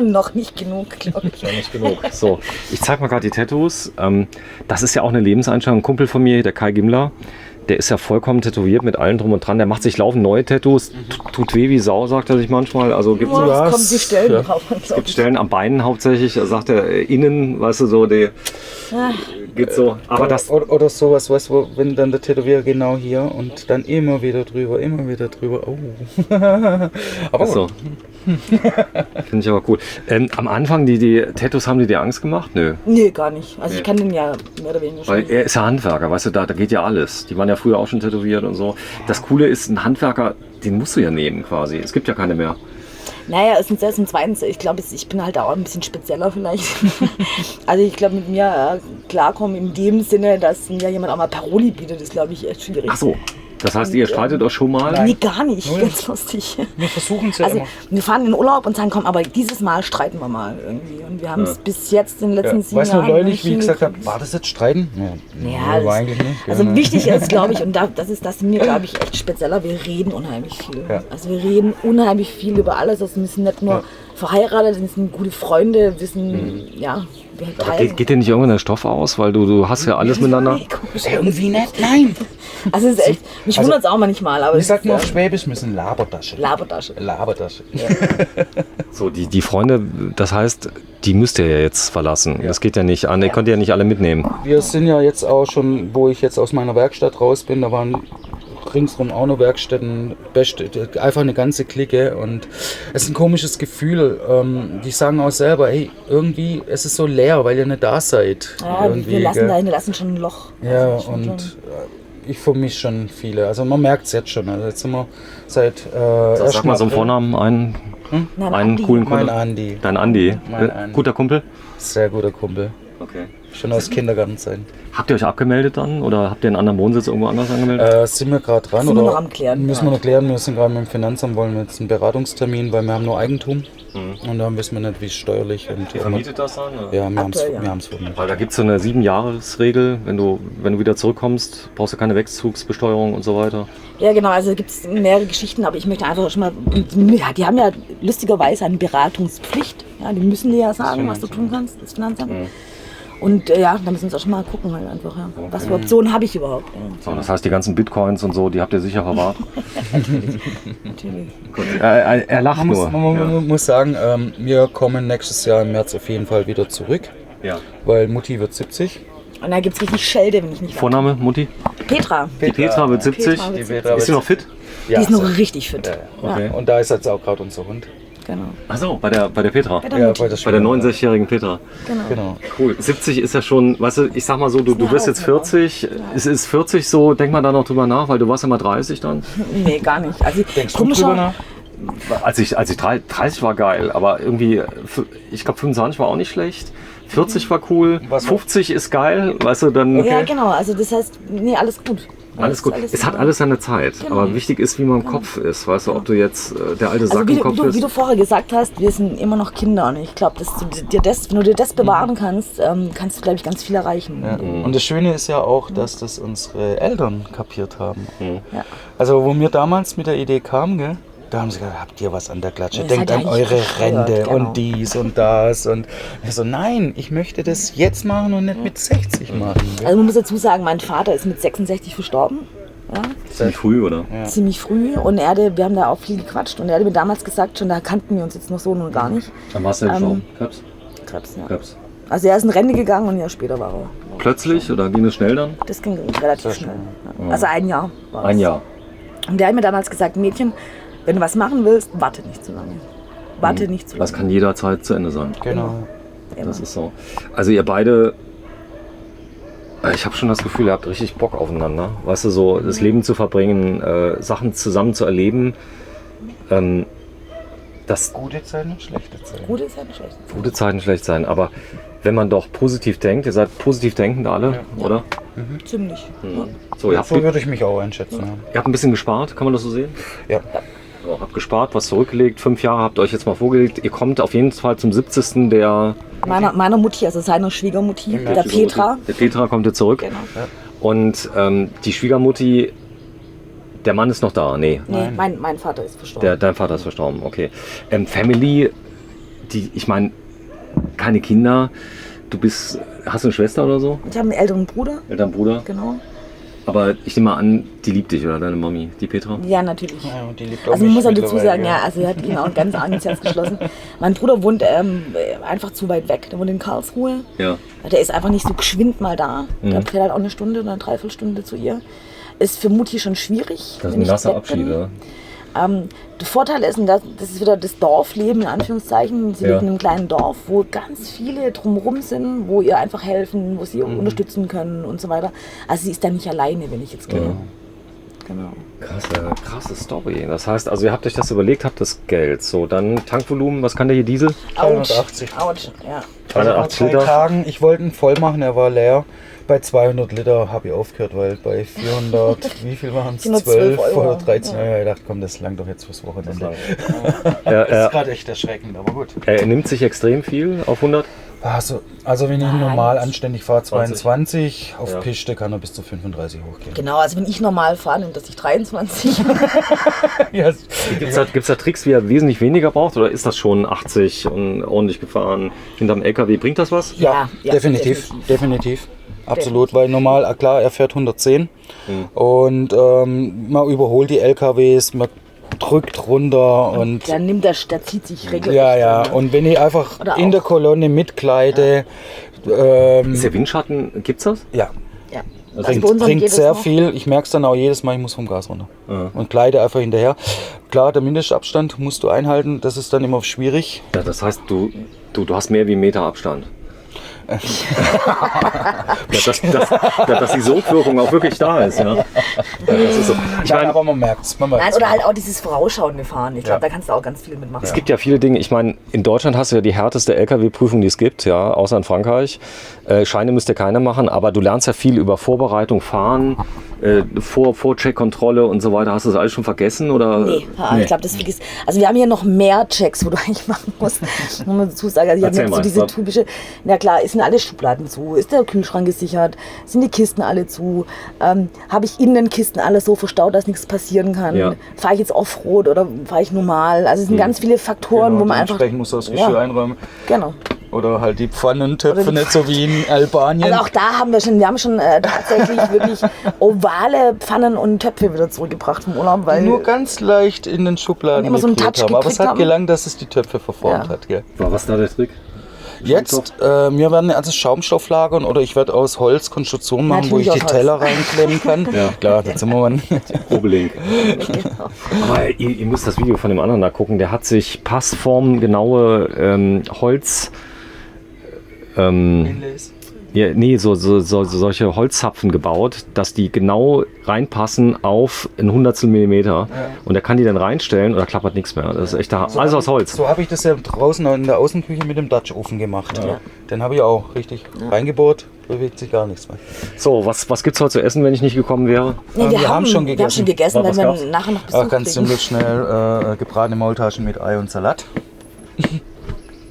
Noch nicht genug, glaube ich. Nicht genug. So, ich zeig mal gerade die Tattoos. Das ist ja auch eine Lebenseinstellung. Ein Kumpel von mir, der Kai Gimler, der ist ja vollkommen tätowiert mit allem drum und dran. Der macht sich laufend neue Tattoos. Tut weh wie Sau, sagt er sich manchmal. Also gibt Es kommen die Stellen ja. drauf. es gibt Stellen am Beinen hauptsächlich. Sagt er innen, weißt du, so die geht so. Aber das Oder sowas, weißt du, wenn dann der Tätowierer genau hier und dann immer wieder drüber. Oh. Aber so. Finde ich aber cool. Am Anfang, die Tattoos, haben die dir Angst gemacht? Nö. Nee, gar nicht. Also ich kann den ja mehr oder weniger Weil schon. er ist ja Handwerker, weißt du, da geht ja alles. Die waren ja früher auch schon tätowiert und so. Das Coole ist, ein Handwerker, den musst du ja nehmen quasi. Es gibt ja keine mehr. Naja, es sind selbst im Zweiten, ich glaube, ich bin halt auch ein bisschen spezieller vielleicht. Also ich glaube, mit mir klarkommen in dem Sinne, dass mir jemand auch mal Paroli bietet, ist, glaube ich, echt schwierig. Ach so. Das heißt, ihr streitet euch schon mal? Nee, gar nicht. Ganz lustig. wir versuchen es ja Also immer. wir fahren in den Urlaub und sagen, komm, aber dieses Mal streiten wir mal irgendwie. Und wir haben es bis jetzt in den letzten 7 Weißt du, Jahren neulich, nicht wie ich gesagt habe, hingekriegt. war das jetzt Streiten? Ja, war eigentlich nicht. Also Ja, ne? wichtig ist, glaube ich, und das sind mir, glaube ich, echt spezieller, wir reden unheimlich viel. Ja. Also wir reden unheimlich viel über alles. Also wir sind nicht nur verheiratet, wir sind gute Freunde, wir sind, ja, wir teilen. Geht dir nicht irgendwann der Stoff aus? Weil du hast ja alles miteinander. Nee, komisch. Irgendwie nicht, nein. Also es ist echt, mich wundert es auch manchmal, aber Ich es sag ist, nur auf Schwäbisch, wir sind Labertasche. Labertasche. Labertasche. So, die Freunde, das heißt, die müsst ihr ja jetzt verlassen. Das geht ja nicht an. Ihr könnt ja nicht alle mitnehmen. Wir sind ja jetzt auch schon, wo ich jetzt aus meiner Werkstatt raus bin, da waren ringsrum auch noch Werkstätten, einfach eine ganze Clique und es ist ein komisches Gefühl. Die sagen auch selber, hey, irgendwie, es ist so leer, weil ihr nicht da seid. Ja, irgendwie, wir lassen gell? da hinterlassen schon ein Loch. Ja, Also schon- und ich vermisse schon viele. Also man merkt es jetzt schon. Also jetzt sind wir seit Sag mal so einen Vornamen, einen Nein, einen Andi. coolen Mein Kumpel. Andi, Dein Andi. Mein Andi. Guter Kumpel? sehr guter Kumpel. Okay. Schon aus Kindergartenzeit. Habt ihr euch abgemeldet dann oder habt ihr einen anderen Wohnsitz irgendwo anders angemeldet? Sind wir gerade dran? Sind wir oder noch am Klären, Müssen wir noch klären. Wir sind gerade mit dem Finanzamt, wollen wir jetzt einen Beratungstermin, weil wir haben nur Eigentum. Und dann wissen wir nicht, wie es steuerlich und das dann? ja, wir haben es Aktuell, ja. vermietet. Weil da gibt es so eine 7-Jahres-Regel, wenn du wieder zurückkommst, brauchst du keine Wegzugsbesteuerung und so weiter. Ja, genau, also gibt es mehrere Geschichten, aber ich möchte einfach schon mal, ja, die haben ja lustigerweise eine Beratungspflicht, ja, die müssen dir ja sagen, was du tun kannst, das Finanzamt. Und ja, da müssen wir uns auch schon mal gucken, halt einfach, ja. Was für Optionen habe ich überhaupt? Ja. So, das heißt, die ganzen Bitcoins und so, die habt ihr sicher verwahrt. Natürlich. Gut. Er lacht nur. Man muss sagen, wir kommen nächstes Jahr im März auf jeden Fall wieder zurück, Ja. weil Mutti wird 70. Und da gibt es richtig Schelde, wenn ich nicht Vorname, Mutti? Petra. Die Petra wird 70. Petra wird Ist sie noch fit? Die ist noch richtig fit. Okay. Und da ist jetzt auch gerade unser Hund. Genau. Achso, bei der Petra. Bei der Ja, Mutti. Bei der 69-jährigen Petra. Genau. Cool. 70 ist ja schon, weißt du, ich sag mal so, du bist jetzt 40. Es ist 40 so, denk mal da noch drüber nach, weil du warst ja mal 30 dann. Nee, gar nicht. Also, Denkst du drüber nach? Als ich 30 war geil, aber irgendwie, ich glaube 25 war auch nicht schlecht. 40 war cool, Was 50 ist geil, weißt du, dann Ja, genau. Also das heißt, nee, alles gut. alles gut. Es hat alles seine Zeit, Genau. aber wichtig ist, wie man im Kopf ist, weißt du, ob du jetzt der alte Sack Also im Kopf wie bist. du vorher gesagt hast, wir sind immer noch Kinder und ich glaube, wenn du dir das bewahren kannst, kannst du, glaube ich, ganz viel erreichen. Ja. Und das Schöne ist ja auch, dass das unsere Eltern kapiert haben. Ja. Also wo wir damals mit der Idee kamen, gell, da haben sie gesagt, habt ihr was an der Klatsche? Ihr Denkt seid an ja eure eigentlich Rente bescheuert, genau. und dies und das. Und ich so, nein, ich möchte das jetzt machen und nicht mit 60 machen. Gell? Also man muss dazu sagen, mein Vater ist mit 66 verstorben. Ja, Ziemlich früh, oder? ziemlich früh. Und wir haben da auch viel gequatscht. Und er hat mir damals gesagt, schon da kannten wir uns jetzt noch so und gar nicht. Dann warst du ja gestorben. Krebs? Krebs, ja. Krebs. Also er ist in Rente gegangen und ein Jahr später war er. Plötzlich oder ging es schnell dann? Das ging relativ schnell. Ja. Also ein Jahr war Ein es. Jahr. Und der hat mir damals gesagt, Mädchen, wenn du was machen willst, warte nicht zu lange. Warte nicht zu lange. Das kann jederzeit zu Ende sein. Genau. Das ist so. Also ihr beide, ich habe schon das Gefühl, ihr habt richtig Bock aufeinander. Weißt du, so das Leben zu verbringen, Sachen zusammen zu erleben. Das Gute Zeiten und schlechte Zeiten. Gut ist ja nicht schlecht. gute Zeiten schlecht sein, aber wenn man doch positiv denkt, ihr seid positiv denkend alle, oder? Ziemlich. So, ihr habt, So würde ich mich auch einschätzen. Ja. ihr habt ein bisschen gespart, kann man das so sehen? Ja. So, habt gespart, was zurückgelegt, 5 Jahre habt ihr euch jetzt mal vorgelegt. Ihr kommt auf jeden Fall zum 70. der Meiner Mutti, also seiner Schwiegermutti, der Petra. Der Petra kommt jetzt zurück. Genau. Und die Schwiegermutti, der Mann ist noch da? Nee. Nee, mein Vater ist verstorben. Dein Vater ist verstorben, okay. Family, ich meine, keine Kinder. Hast du eine Schwester oder so? Ich habe einen älteren Bruder. Älteren Bruder? Genau. Aber ich nehme mal an, die liebt dich, oder deine Mami, die Petra? Ja, natürlich. Ja, und die liebt auch Also man mich muss auch dazu mittlerweile, sagen, ja, also er hat ihn auch ganz arg ins Herz geschlossen. Mein Bruder wohnt einfach zu weit weg. Der wohnt in Karlsruhe. Ja. Der ist einfach nicht so geschwind mal da. Der fährt halt auch eine Stunde oder eine Dreiviertelstunde zu ihr. Ist für Mutti schon schwierig. Das ist wenn ein ich nasser weg Abschied, bin. oder? Der Vorteil ist, und das ist wieder das Dorfleben, in Anführungszeichen. Sie Ja. leben in einem kleinen Dorf, wo ganz viele drumherum sind, wo ihr einfach helfen, wo sie unterstützen können und so weiter. Also sie ist da nicht alleine, wenn ich jetzt gehe. Genau. Krasse Story. Das heißt, also ihr habt euch das überlegt, habt das Geld. So, dann Tankvolumen, was kann der hier Diesel? 380. Autsch, ja. 380 Vor 3 Liter? Tagen, ich wollte ihn voll machen, er war leer. Bei 200 Liter habe ich aufgehört, weil bei 400, wie viel waren es? 412 12 Euro. oder 13 Euro. Ja, ich dachte, komm, das langt doch jetzt fürs Wochenende. Er, Das ist gerade echt erschreckend, aber gut. er nimmt sich extrem viel auf 100. Also wenn ich normal anständig fahre, 22, auf Ja. Piste kann er bis zu 35 hochgehen. Genau, also wenn ich normal fahre, nimmt das sich 23. Ja, Gibt es da Tricks, wie er wesentlich weniger braucht? Oder ist das schon 80 und ordentlich gefahren hinterm LKW? Bringt das was? ja, Ja, definitiv. Absolut, weil normal, klar, er fährt 110 und man überholt die LKWs, man drückt runter und Dann nimmt der zieht sich regelrecht. ja, und wenn ich einfach Oder in auch. der Kolonne mitkleide, Ist der Windschatten, gibt's das? ja, Ja. Also bei unserem bringt geht es sehr noch. viel. Ich merke es dann auch jedes Mal, ich muss vom Gas runter Ja. und gleite einfach hinterher. Klar, der Mindestabstand musst du einhalten, das ist dann immer schwierig. Ja, das heißt, du hast mehr wie einen Meter Abstand. dass die Sogwirkung auch wirklich da ist. Ja. Das ist so. Ich meine, aber man merkt es. Nein, oder halt auch dieses vorausschauende Fahren. Ich glaube, da kannst du auch ganz viel mitmachen. es gibt ja viele Dinge. Ich meine, in Deutschland hast du ja die härteste LKW-Prüfung, die es gibt, ja, außer in Frankreich. Scheine müsste keiner machen, aber du lernst ja viel über Vorbereitung, Fahren, Vorcheckkontrolle und so weiter. Hast du das alles schon vergessen? Oder? Nee, ich glaube, das vergisst. Also wir haben hier noch mehr Checks, wo du eigentlich machen musst. Muss man dazu sagen, also ich habe Erzähl jetzt so mal, diese was? typische, na klar, sind alle Schubladen zu, ist der Kühlschrank gesichert, sind die Kisten alle zu, habe ich in den Kisten alles so verstaut, dass nichts passieren kann, Ja. fahre ich jetzt Offroad oder fahre ich normal, also es sind ganz viele Faktoren, wo man einfach... Entsprechend muss das Geschirr Ja. einräumen. Genau. Oder halt die Pfannentöpfe, nicht so wie in Albanien. Also auch da haben wir schon tatsächlich wirklich ovale Pfannen und Töpfe wieder zurückgebracht vom Urlaub, weil nur ganz leicht in den Schubladen immer so einen migriert Touch haben. Aber es gekriegt hat gelangt, dass es die Töpfe verformt hat. Gell? War was da der Trick? Jetzt, wir werden also Schaumstoff lagern oder ich werde aus Holz Konstruktion machen, Natürlich wo ich die aus Holz. Teller reinklemmen kann. Ja. Klar, das sind wir mal. Probelink. Aber ihr müsst das Video von dem anderen da gucken. Der hat sich passformgenaue Holz... Ja, nee, solche Holzzapfen gebaut, dass die genau reinpassen auf ein Hundertstel Millimeter. Ja. Und er kann die dann reinstellen und da klappert nichts mehr. Das ist echt alles aus Holz. So habe ich das ja draußen in der Außenküche mit dem Dutch-Ofen gemacht. Ja. Den habe ich auch richtig reingebohrt, bewegt sich gar nichts mehr. So, was gibt es heute zu essen, wenn ich nicht gekommen wäre? Nee, wir haben schon gegessen. Wir haben schon gegessen, Was wenn gab's? wir nachher noch Besuch Ganz kriegen. ziemlich schnell gebratene Maultaschen mit Ei und Salat.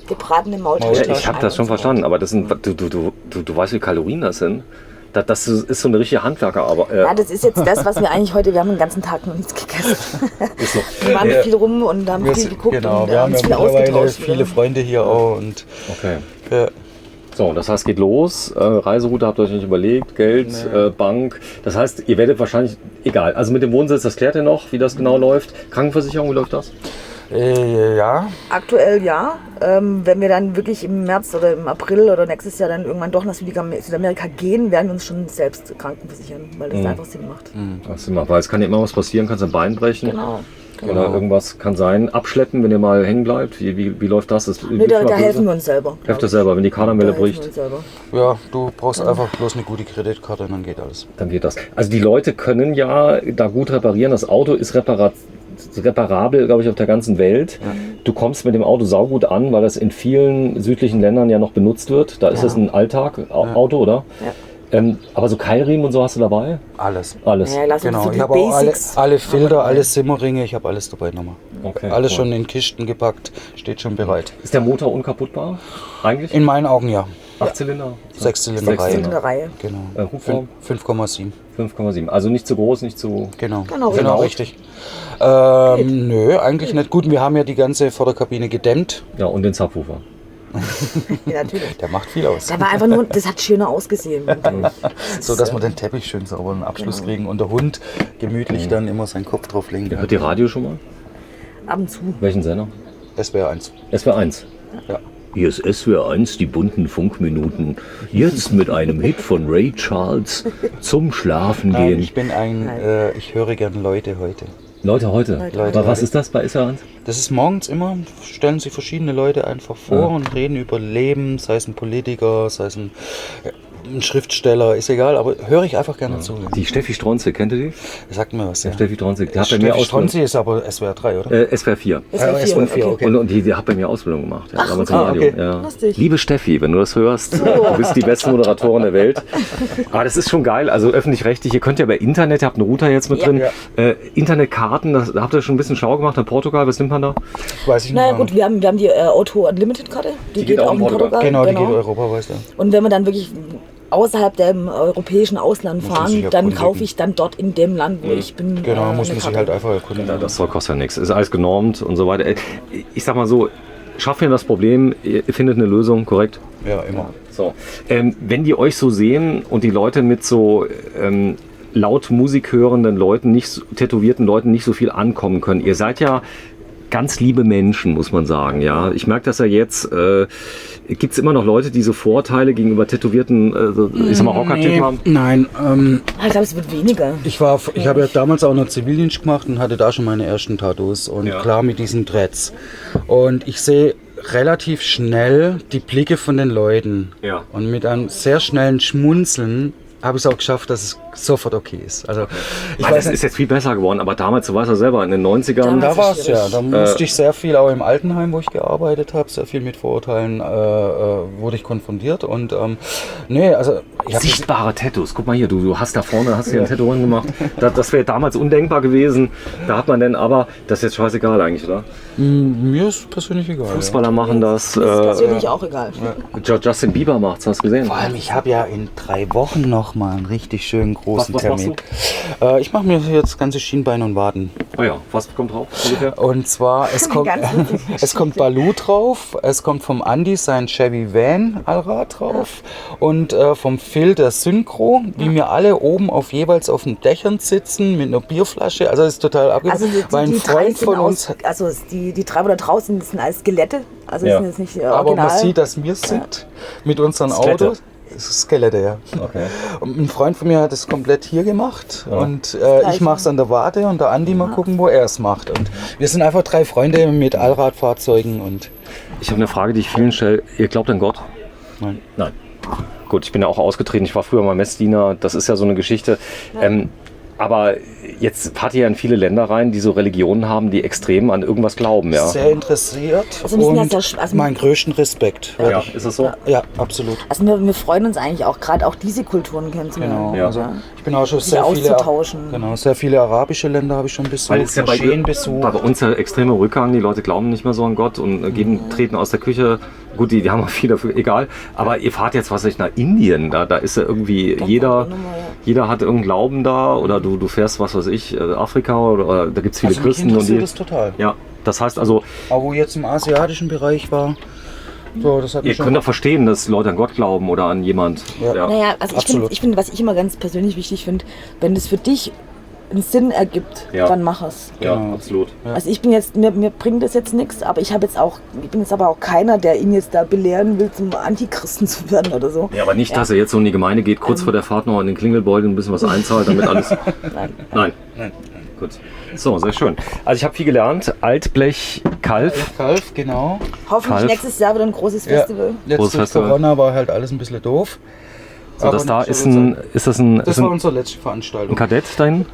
Gebratene Maultaschen. Ich habe das schon verstanden, aber das sind, du weißt, wie Kalorien das sind. Das ist so eine richtige Handwerkerarbeit. Ja, das ist jetzt das, was wir eigentlich heute, wir haben den ganzen Tag noch nichts gegessen. Ist so. Wir waren viel rum und haben viel geguckt Genau, und wir haben uns ja viel mittlerweile ausgetauscht. viele Freunde hier auch. Und, Okay. ja. So, das heißt, geht los. Reiseroute habt ihr euch nicht überlegt, Geld, Bank. Das heißt, ihr werdet wahrscheinlich, egal. Also mit dem Wohnsitz, das klärt ihr noch, wie das genau läuft. Krankenversicherung, wie läuft das? Ja, Aktuell ja. Wenn wir dann wirklich im März oder im April oder nächstes Jahr dann irgendwann doch nach Südamerika gehen, werden wir uns schon selbst krankenversichern, weil das einfach Sinn macht. Das immer, weil es kann ja immer was passieren, kannst ein Bein brechen. Genau. Oder irgendwas kann sein. Abschleppen, wenn ihr mal hängen bleibt. Wie läuft das? Nee, da helfen wir uns selber. Helft ihr selber, wenn die Kardanwelle Da helfen wir bricht, uns selber. ja, du brauchst einfach bloß eine gute Kreditkarte und dann geht alles. dann geht das. Also die Leute können ja da gut reparieren. Das Auto ist reparabel, glaube ich, auf der ganzen Welt. Ja. Du kommst mit dem Auto saugut an, weil das in vielen südlichen Ländern ja noch benutzt wird. Da ist es ein Alltag-Auto, oder? Ja. Aber so Keilriemen und so hast du dabei? Alles. Alles. Ja, lass uns Genau, so ich die habe auch Basics. alle Filter, alle Simmerringe, ich habe alles dabei nochmal. Okay, alles cool. schon in Kisten gepackt, steht schon bereit. Ist der Motor unkaputtbar? Eigentlich? In meinen Augen ja. 8 Zylinder? 6 Zylinder in Reihe. der Reihe. Genau. Hubraum? 5,7. 5,7. Also nicht zu groß, nicht zu... Genau. Genau, Richtig. Nö, eigentlich nicht. Gut, wir haben ja die ganze Vorderkabine gedämmt. Ja, und den Subwoofer. Ja, natürlich. Der macht viel aus. Da war einfach nur, das hat schöner ausgesehen. So, dass wir den Teppich schön sauber einen Abschluss kriegen und der Hund gemütlich dann immer seinen Kopf drauflegen kann. Hört ihr Radio schon mal? Ab und zu. Welchen Sender? Das wäre eins. SWR 1. Ja. Hier ist SWR 1, die bunten Funkminuten. Jetzt mit einem Hit von Ray Charles zum Schlafen Nein, gehen. ich bin ich höre gern Leute heute. Leute, heute. Leute. Aber was ist das bei SWR 1? Das ist morgens immer, stellen sich verschiedene Leute einfach vor und reden über Leben, sei es ein Politiker, sei es ein Schriftsteller, ist egal, aber höre ich einfach gerne zu. Die Steffi Stronze, kennt ihr die? Sagt mir was, ja. Steffi Stronze, die hat bei mir Steffi Ausbildung. Stronzi ist aber SWR 3, oder? SWR 4. SWR 4, okay. Und die hat bei mir Ausbildung gemacht. Ja, damals im Radio. okay. Ja. Lustig. Liebe Steffi, wenn du das hörst, du bist die beste Moderatorin der Welt. Aber das ist schon geil. Also öffentlich-rechtlich, ihr könnt ja bei Internet, ihr habt einen Router jetzt mit drin. Internetkarten, da habt ihr schon ein bisschen schlau gemacht in Portugal. Was nimmt man da? Weiß ich nicht. Naja mehr. gut, wir haben die Auto Unlimited Karte. Die geht auch in Portugal. Genau, die geht europaweit. Ja. Und wenn wir dann wirklich außerhalb dem europäischen Ausland Muss man fahren, sich dann erkundigen. kaufe ich dann dort in dem Land, wo ich bin. Genau, muss eine man sich Karte. halt einfach erkundigen. Ja, das Zeug kostet ja nichts. Ist alles genormt und so weiter. Ich sag mal so, schafft ihr das Problem, ihr findet eine Lösung, korrekt? Ja, immer. So. Wenn die euch so sehen und die Leute mit so laut Musik hörenden Leuten, tätowierten Leuten nicht so viel ankommen können. Ihr seid ja ganz liebe Menschen, muss man sagen. Ja, ich merke das ja jetzt. Gibt es immer noch Leute, die so Vorteile gegenüber tätowierten, ich sag mal, Rockertypen haben? Nein, Ich glaube, es wird weniger. ich habe ja damals auch noch Zivildienst gemacht und hatte da schon meine ersten Tattoos und klar mit diesen Dreads. Und ich sehe relativ schnell die Blicke von den Leuten. Ja. Und mit einem sehr schnellen Schmunzeln habe ich es auch geschafft, dass es sofort okay ist. Also ich Das weiß nicht, ist jetzt viel besser geworden, aber damals, du weißt ja selber, in den 90ern. da war es ja. schwierig. Da musste ich sehr viel, auch im Altenheim, wo ich gearbeitet habe, sehr viel mit Vorurteilen wurde ich konfrontiert. Und also ich habe Sichtbare Tattoos. Guck mal hier, du hast da vorne hier ein Tattoo gemacht. Das wäre damals undenkbar gewesen. Da hat man dann aber, das ist jetzt scheißegal eigentlich, oder? mir ist persönlich egal. Fußballer machen das. Das ist persönlich auch egal. Justin Bieber macht's, hast du gesehen? Vor allem, ich habe ja in 3 Wochen noch nochmal einen richtig schönen großen Was machst Termin. Ich mache mir jetzt das ganze Schienbein und Waden. Oh ja, was kommt drauf ungefähr? Und zwar, es kommt Baloo drauf, es kommt vom Andi sein Chevy Van Allrad drauf und vom Phil der Synchro, wie wir alle oben jeweils auf den Dächern sitzen mit einer Bierflasche. Also das ist total abgefahren. Also weil ein die Freund drei von sind uns die drei, wo da draußen sind als Skelette. Also Ja. sind jetzt nicht aber original. man sieht, dass wir sind mit unseren Skelette. Autos. Skelette, ja. Okay. Und ein Freund von mir hat es komplett hier gemacht und ich Gleiche. mache es an der Wade und der Andi mal gucken, wo er es macht. Und wir sind einfach 3 Freunde mit Allradfahrzeugen und Ich habe eine Frage, die ich vielen stelle. Ihr glaubt an Gott? Nein. Nein. Gut, ich bin ja auch ausgetreten. Ich war früher mal Messdiener. Das ist ja so eine Geschichte. Aber jetzt fahrt ihr ja in viele Länder rein, die so Religionen haben, die extrem an irgendwas glauben. Ja, sehr interessiert Also wir sind und ja sehr also meinen größten Respekt. ja ist das so? Ja, absolut. Also wir freuen uns eigentlich auch, gerade auch diese Kulturen kennenzulernen. Genau. Ja. Also ich bin auch schon Sich sehr viele, auszutauschen. genau, sehr viele arabische Länder habe ich schon besucht, Weil es ja bei Moscheen besucht. uns ja extremer Rückgang. Die Leute glauben nicht mehr so an Gott und treten aus der Küche. Gut, die haben auch viel dafür, egal. Aber ihr fahrt jetzt, was weiß ich, nach Indien. Da ist ja irgendwie jeder hat irgendeinen Glauben da. Oder du fährst, was weiß ich, Afrika oder da gibt es viele Also mich Christen. Und interessiert die, das total. ja, das heißt also, Aber wo ich jetzt im asiatischen Bereich war, so, das hat ihr mich schon... könnt doch verstehen, dass Leute an Gott glauben oder an jemand. Ja. Naja, also Absolut. ich finde, was ich immer ganz persönlich wichtig finde, wenn das für dich einen Sinn ergibt, Ja. dann mach es. Ja, Genau. absolut. Also ich bin jetzt, mir bringt das jetzt nichts, aber ich bin jetzt aber auch keiner, der ihn jetzt da belehren will, zum Antichristen zu werden oder so. Ja, aber nicht, dass er jetzt so in die Gemeinde geht, kurz vor der Fahrt noch in den Klingelbeutel ein bisschen was einzahlt, damit alles... Nein. Nein. Gut. So, sehr schön. Also ich habe viel gelernt. Altblech, Kalf. Kalf, genau. Hoffentlich Kalf. nächstes Jahr wieder ein großes Ja, Festival. jetzt Großes durch Festival. Corona war halt alles ein bisschen doof. So, das Aber da nicht ist so ein, sein. ist das ein, Das ist war ein, unsere letzte ein Veranstaltung. Kadett dahin?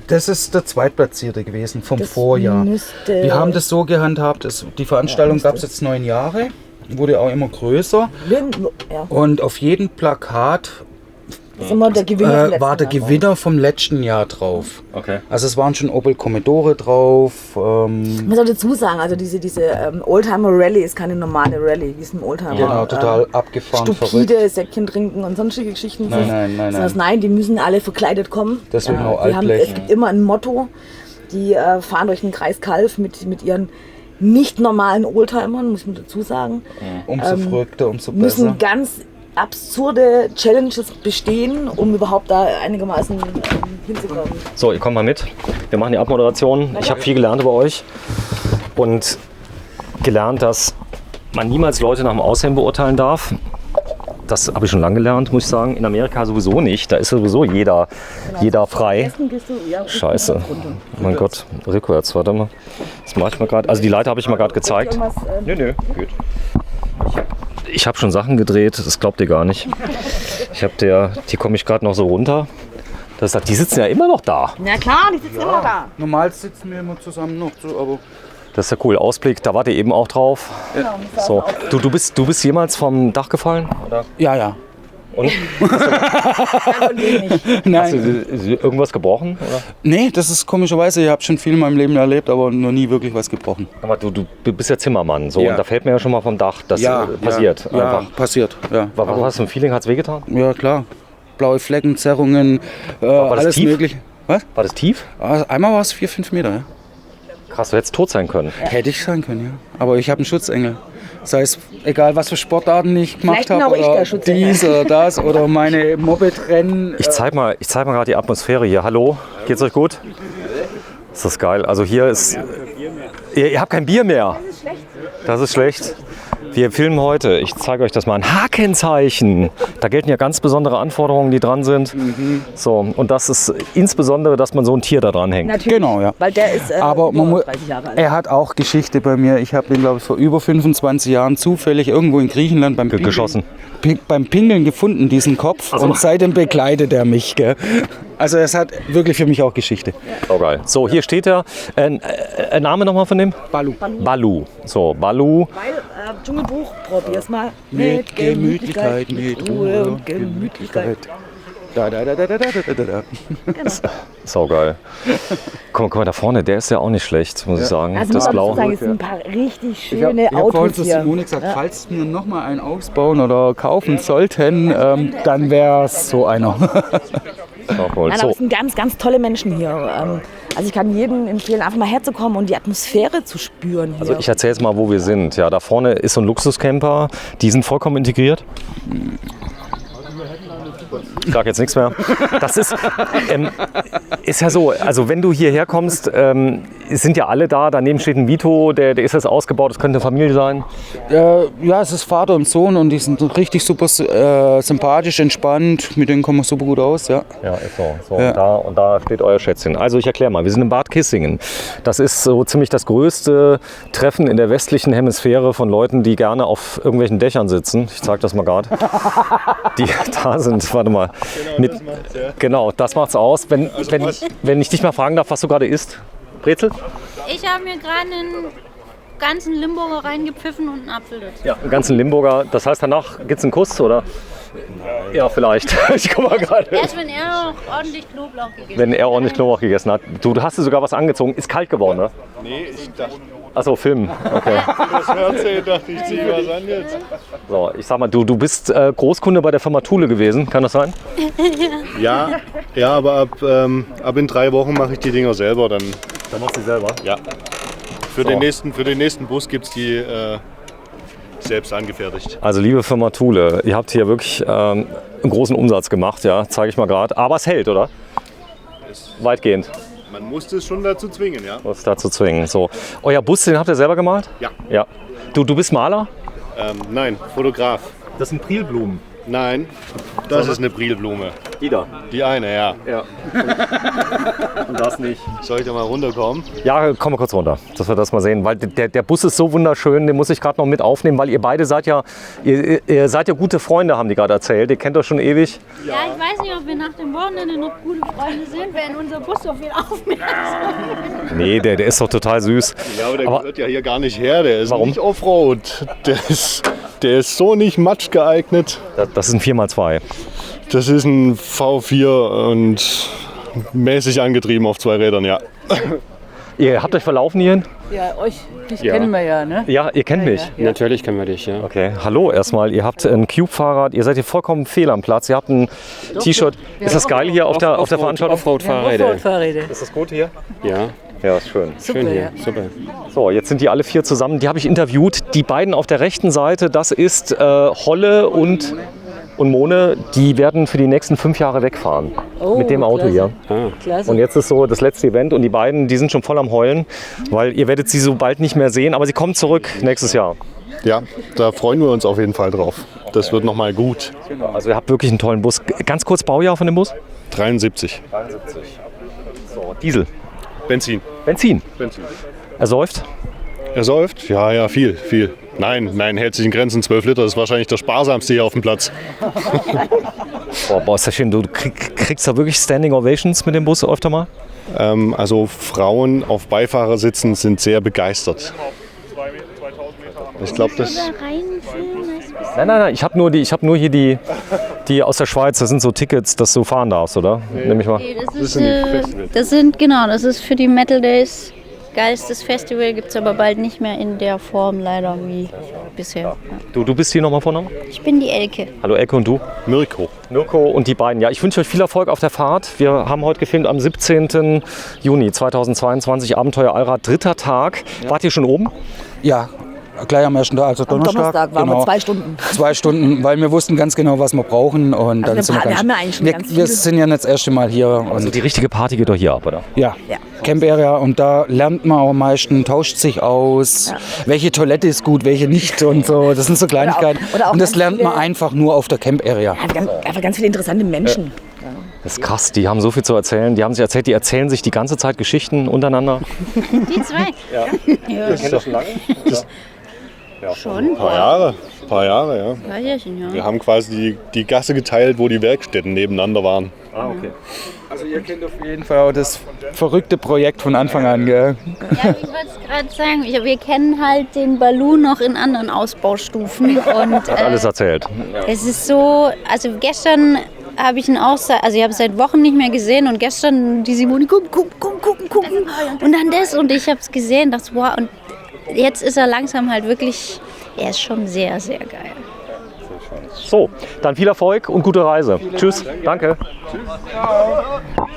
Das ist der Zweitplatzierte gewesen vom Das Vorjahr. müsste- Wir haben das so gehandhabt, die Veranstaltung gab es jetzt 9 Jahre, wurde auch immer größer Ja, und auf jedem Plakat ist immer der Gewinner vom letzten war der Jahr drauf. Gewinner vom letzten Jahr drauf. Okay. Also es waren schon Opel Commodore drauf. Ich muss auch dazu sagen, also diese Oldtimer Rallye ist keine normale Rallye, wie es im Oldtimer Genau, total abgefahren, stupide verrückt. Säckchen trinken und sonstige Geschichten Nein, sind. nein. Nein, die müssen alle verkleidet kommen. Deswegen auch die haben, Altblech. es gibt immer ein Motto, die fahren durch den Kreis Kalf mit ihren nicht normalen Oldtimern, muss man dazu sagen. Umso verrückter, umso besser. Müssen ganz absurde Challenges bestehen, um überhaupt da einigermaßen hinzukommen. So, ihr kommt mal mit. Wir machen die Abmoderation. Ich habe viel gelernt über euch und gelernt, dass man niemals Leute nach dem Aussehen beurteilen darf. Das habe ich schon lange gelernt, muss ich sagen. In Amerika sowieso nicht. Da ist sowieso jeder frei. Scheiße. Oh mein Gott, rückwärts, warte mal. Das mache ich mal gerade. Also die Leiter habe ich mal gerade gezeigt. Nö, gut. Ich habe schon Sachen gedreht, das glaubt ihr gar nicht. Die komme ich gerade noch so runter. Die sitzen ja immer noch da. Na klar, die sitzen immer da. Normal sitzen wir immer zusammen noch, so, aber Das ist ja cool. Ausblick, da wart ihr eben auch drauf. So. Du bist jemals vom Dach gefallen? Oder? ja. Und? Hast Nein. du irgendwas gebrochen? Oder? Nee, das ist komischerweise, ich habe schon viel in meinem Leben erlebt, aber noch nie wirklich was gebrochen. Aber du bist ja Zimmermann. So, Ja. Und da fällt mir ja schon mal vom Dach. Das passiert Ja, einfach. passiert. Ja. Was hast du für ein Feeling? Hat es wehgetan? Ja, klar. Blaue Flecken, Zerrungen, das alles tief? mögliche. Was? War das tief? Also einmal war es 4-5 Meter. Ja. Krass, du hättest tot sein können. Hätte ich sein können, ja. Aber ich habe einen Schutzengel. Das heißt, egal was für Sportarten ich gemacht Vielleicht bin habe, auch ich oder der Schutzengel. dies oder das oder meine Moped-Rennen. Ich zeig mal gerade die Atmosphäre hier. Hallo, geht's euch gut? Ist das geil. Also hier ist... Ihr habt kein Bier mehr. Das ist schlecht. Wir filmen heute, ich zeige euch das mal, ein H-Kennzeichen. Da gelten ja ganz besondere Anforderungen, die dran sind. So, und das ist insbesondere, dass man so ein Tier da dran hängt. Natürlich, Genau, ja. weil der ist Aber man über muss, 30 Jahre alt. er hat auch Geschichte bei mir. Ich habe den, glaube ich, vor über 25 Jahren zufällig irgendwo in Griechenland beim Pinkeln, Geschossen. beim Pingeln gefunden, diesen Kopf. Und seitdem begleitet er mich. Gell? Also es hat wirklich für mich auch Geschichte. Oh, geil. So, hier steht er. Name nochmal von dem? Balu. Balu. So, Balu. Weil, Dschungelbuch, probier's mal. Mit Gemütlichkeit, mit Ruhe und Gemütlichkeit. Da. Saugeil. Guck mal, da vorne, der ist ja auch nicht schlecht, muss ich sagen. Also Das muss Blau. man sagen, es sind ein paar richtig Ich schöne habe vorhin Autos zu hier. Simone gesagt, falls wir nochmal einen ausbauen oder kaufen sollten, dann wäre es so einer. Auch cool. Nein, aber So, es sind ganz, ganz tolle Menschen hier. Also ich kann jedem empfehlen, einfach mal herzukommen und die Atmosphäre zu spüren hier. also ich erzähle jetzt mal, wo wir sind. Ja, da vorne ist so ein Luxuscamper. Die sind vollkommen integriert. Ich sage jetzt nichts mehr. Das ist ja so, also wenn du hierher kommst, sind ja alle da. Daneben steht ein Vito, der ist jetzt ausgebaut, das könnte eine Familie sein. Ja, es ist Vater und Sohn und die sind richtig super sympathisch, entspannt. Mit denen kommen wir super gut aus, ja. Ja, ist so. Ja. Und da steht euer Schätzchen. Also ich erkläre mal, wir sind in Bad Kissingen. Das ist so ziemlich das größte Treffen in der westlichen Hemisphäre von Leuten, die gerne auf irgendwelchen Dächern sitzen. Ich zeige das mal gerade. Die da sind, warte mal. Genau, das macht's aus. Wenn ich dich mal fragen darf, was du gerade isst. Brezel? Ich habe mir gerade einen ganzen Limburger reingepfiffen und einen Apfel dazu. Ja, einen ganzen Limburger. Das heißt, danach gibt's einen Kuss, oder? Ja, vielleicht. Ich komme mal gerade. Erst wenn er noch ordentlich Knoblauch gegessen hat. Wenn er ordentlich Knoblauch gegessen hat. Du hast dir sogar was angezogen. Ist kalt geworden, ne? Nee, ich dachte, Achso, Film. Okay. das Fernsehen, dachte ich, zieh was an jetzt. So, ich sag mal, du bist Großkunde bei der Firma Thule gewesen. Kann das sein? Ja, aber ab in 3 Wochen mache ich die Dinger selber. Dann machst du selber. ja. Für den nächsten Bus gibt es die selbst angefertigt. Also liebe Firma Thule, ihr habt hier wirklich einen großen Umsatz gemacht, ja, zeige ich mal gerade. Aber es hält, oder? Weitgehend. Man musste es schon dazu zwingen, ja. Was dazu zwingen. So. Euer Bus, den habt ihr selber gemalt? Ja. Ja. Du bist Maler? Nein, Fotograf. Das sind Prilblumen. Nein, das ist eine Brilblume. Die da. Die eine, ja. Ja. Und das nicht. Soll ich da mal runterkommen? Ja, komm mal kurz runter, dass wir das mal sehen. Weil der Bus ist so wunderschön, den muss ich gerade noch mit aufnehmen, weil ihr beide seid ja, ihr seid ja gute Freunde, haben die gerade erzählt. Ihr kennt euch schon ewig. Ja, ich weiß nicht, ob wir nach dem Wochenende noch gute Freunde sind, wenn unser Bus so viel aufmerksam. Nee, der ist doch total süß. Ja, aber der Aber- gehört ja hier gar nicht her. Der ist Warum? nicht Offroad. Der ist so nicht matsch geeignet. Das ist ein 4x2. Das ist ein V4 und mäßig angetrieben auf 2 Rädern, ja. Ihr habt euch verlaufen hierhin? Ja, euch kennen wir ja, ne? Ja, ihr kennt mich. Natürlich kennen wir dich, ja. Okay, hallo erstmal. Ihr habt ein Cube-Fahrrad, ihr seid hier vollkommen fehl am Platz. Ihr habt ein T-Shirt. Ist das geil hier auf der Veranstaltung? Offroad-Fahrräder. Offroad-Fahrräder. Ist das gut hier? Ja, Ja, ist schön. schön hier, super. So, jetzt sind die alle 4 zusammen. Die habe ich interviewt. Die beiden auf der rechten Seite, das ist Holle und Mone. Die werden für die nächsten 5 Jahre wegfahren. Oh, mit dem Auto klasse. hier. Klasse. Und jetzt ist so das letzte Event und die beiden, die sind schon voll am Heulen, weil ihr werdet sie so bald nicht mehr sehen, aber sie kommen zurück nächstes Jahr. Ja, da freuen wir uns auf jeden Fall drauf. Das wird nochmal gut. Also ihr habt wirklich einen tollen Bus. Ganz kurz Baujahr von dem Bus? 73. So, Diesel. Benzin. Benzin. Er säuft? Er säuft? Ja, viel. Nein, hält sich in Grenzen. 12 Liter ist wahrscheinlich der sparsamste hier auf dem Platz. Boah, ist das schön. Du kriegst da wirklich Standing Ovations mit dem Bus öfter mal? Also Frauen auf Beifahrersitsen sind sehr begeistert. Ich glaube, das... Nein. Ich habe nur hier die aus der Schweiz. Das sind so Tickets, dass du fahren darfst, oder? Nehme ich mal. Das ist für die Metal Days. Geistes Festival gibt es aber bald nicht mehr in der Form leider wie bisher. Ja. Du bist hier nochmal vorne? Ich bin die Elke. Hallo Elke und du? Mirko. Mirko und die beiden. Ja, ich wünsche euch viel Erfolg auf der Fahrt. Wir haben heute gefilmt am 17. Juni 2022, Abenteuer Allrad, 3. Tag. Wart ihr schon oben? Ja, gleich am ersten Tag, also Am Donnerstag waren wir genau. 2 Stunden. 2 Stunden, weil wir wussten ganz genau, was wir brauchen. Und dann wir sind haben ja eigentlich schon ganz wir viel. sind ja nicht das erste Mal hier. Also Und die richtige Party geht doch hier ab, oder? ja, Camp Area. Und da lernt man auch am meisten, tauscht sich aus, welche Toilette ist gut, welche nicht und so. Das sind so Kleinigkeiten. oder auch und das ganz lernt man viele- einfach nur auf der Camp Area. Einfach ganz viele interessante Menschen. Das ist krass, die haben so viel zu erzählen. Die erzählen sich die ganze Zeit Geschichten untereinander. Die zwei. Ja. Kennt ihr schon lange? Schon. Ein paar Jahre, ja. Ja, Jährchen, ja. Wir haben quasi die Gasse geteilt, wo die Werkstätten nebeneinander waren. Ah, okay. Also ihr kennt auf jeden Fall auch das verrückte Projekt von Anfang an, gell? Ja, ich wollte es gerade sagen, wir kennen halt den Balloon noch in anderen Ausbaustufen und Alles erzählt. es ist so, also gestern habe ich ihn auch, also ich habe es seit Wochen nicht mehr gesehen und gestern die Simone, gucken. Und dann das und ich habe es gesehen, dachte, wow, und jetzt ist er langsam halt wirklich, er ist schon sehr, sehr geil. So, dann viel Erfolg und gute Reise. Tschüss, danke.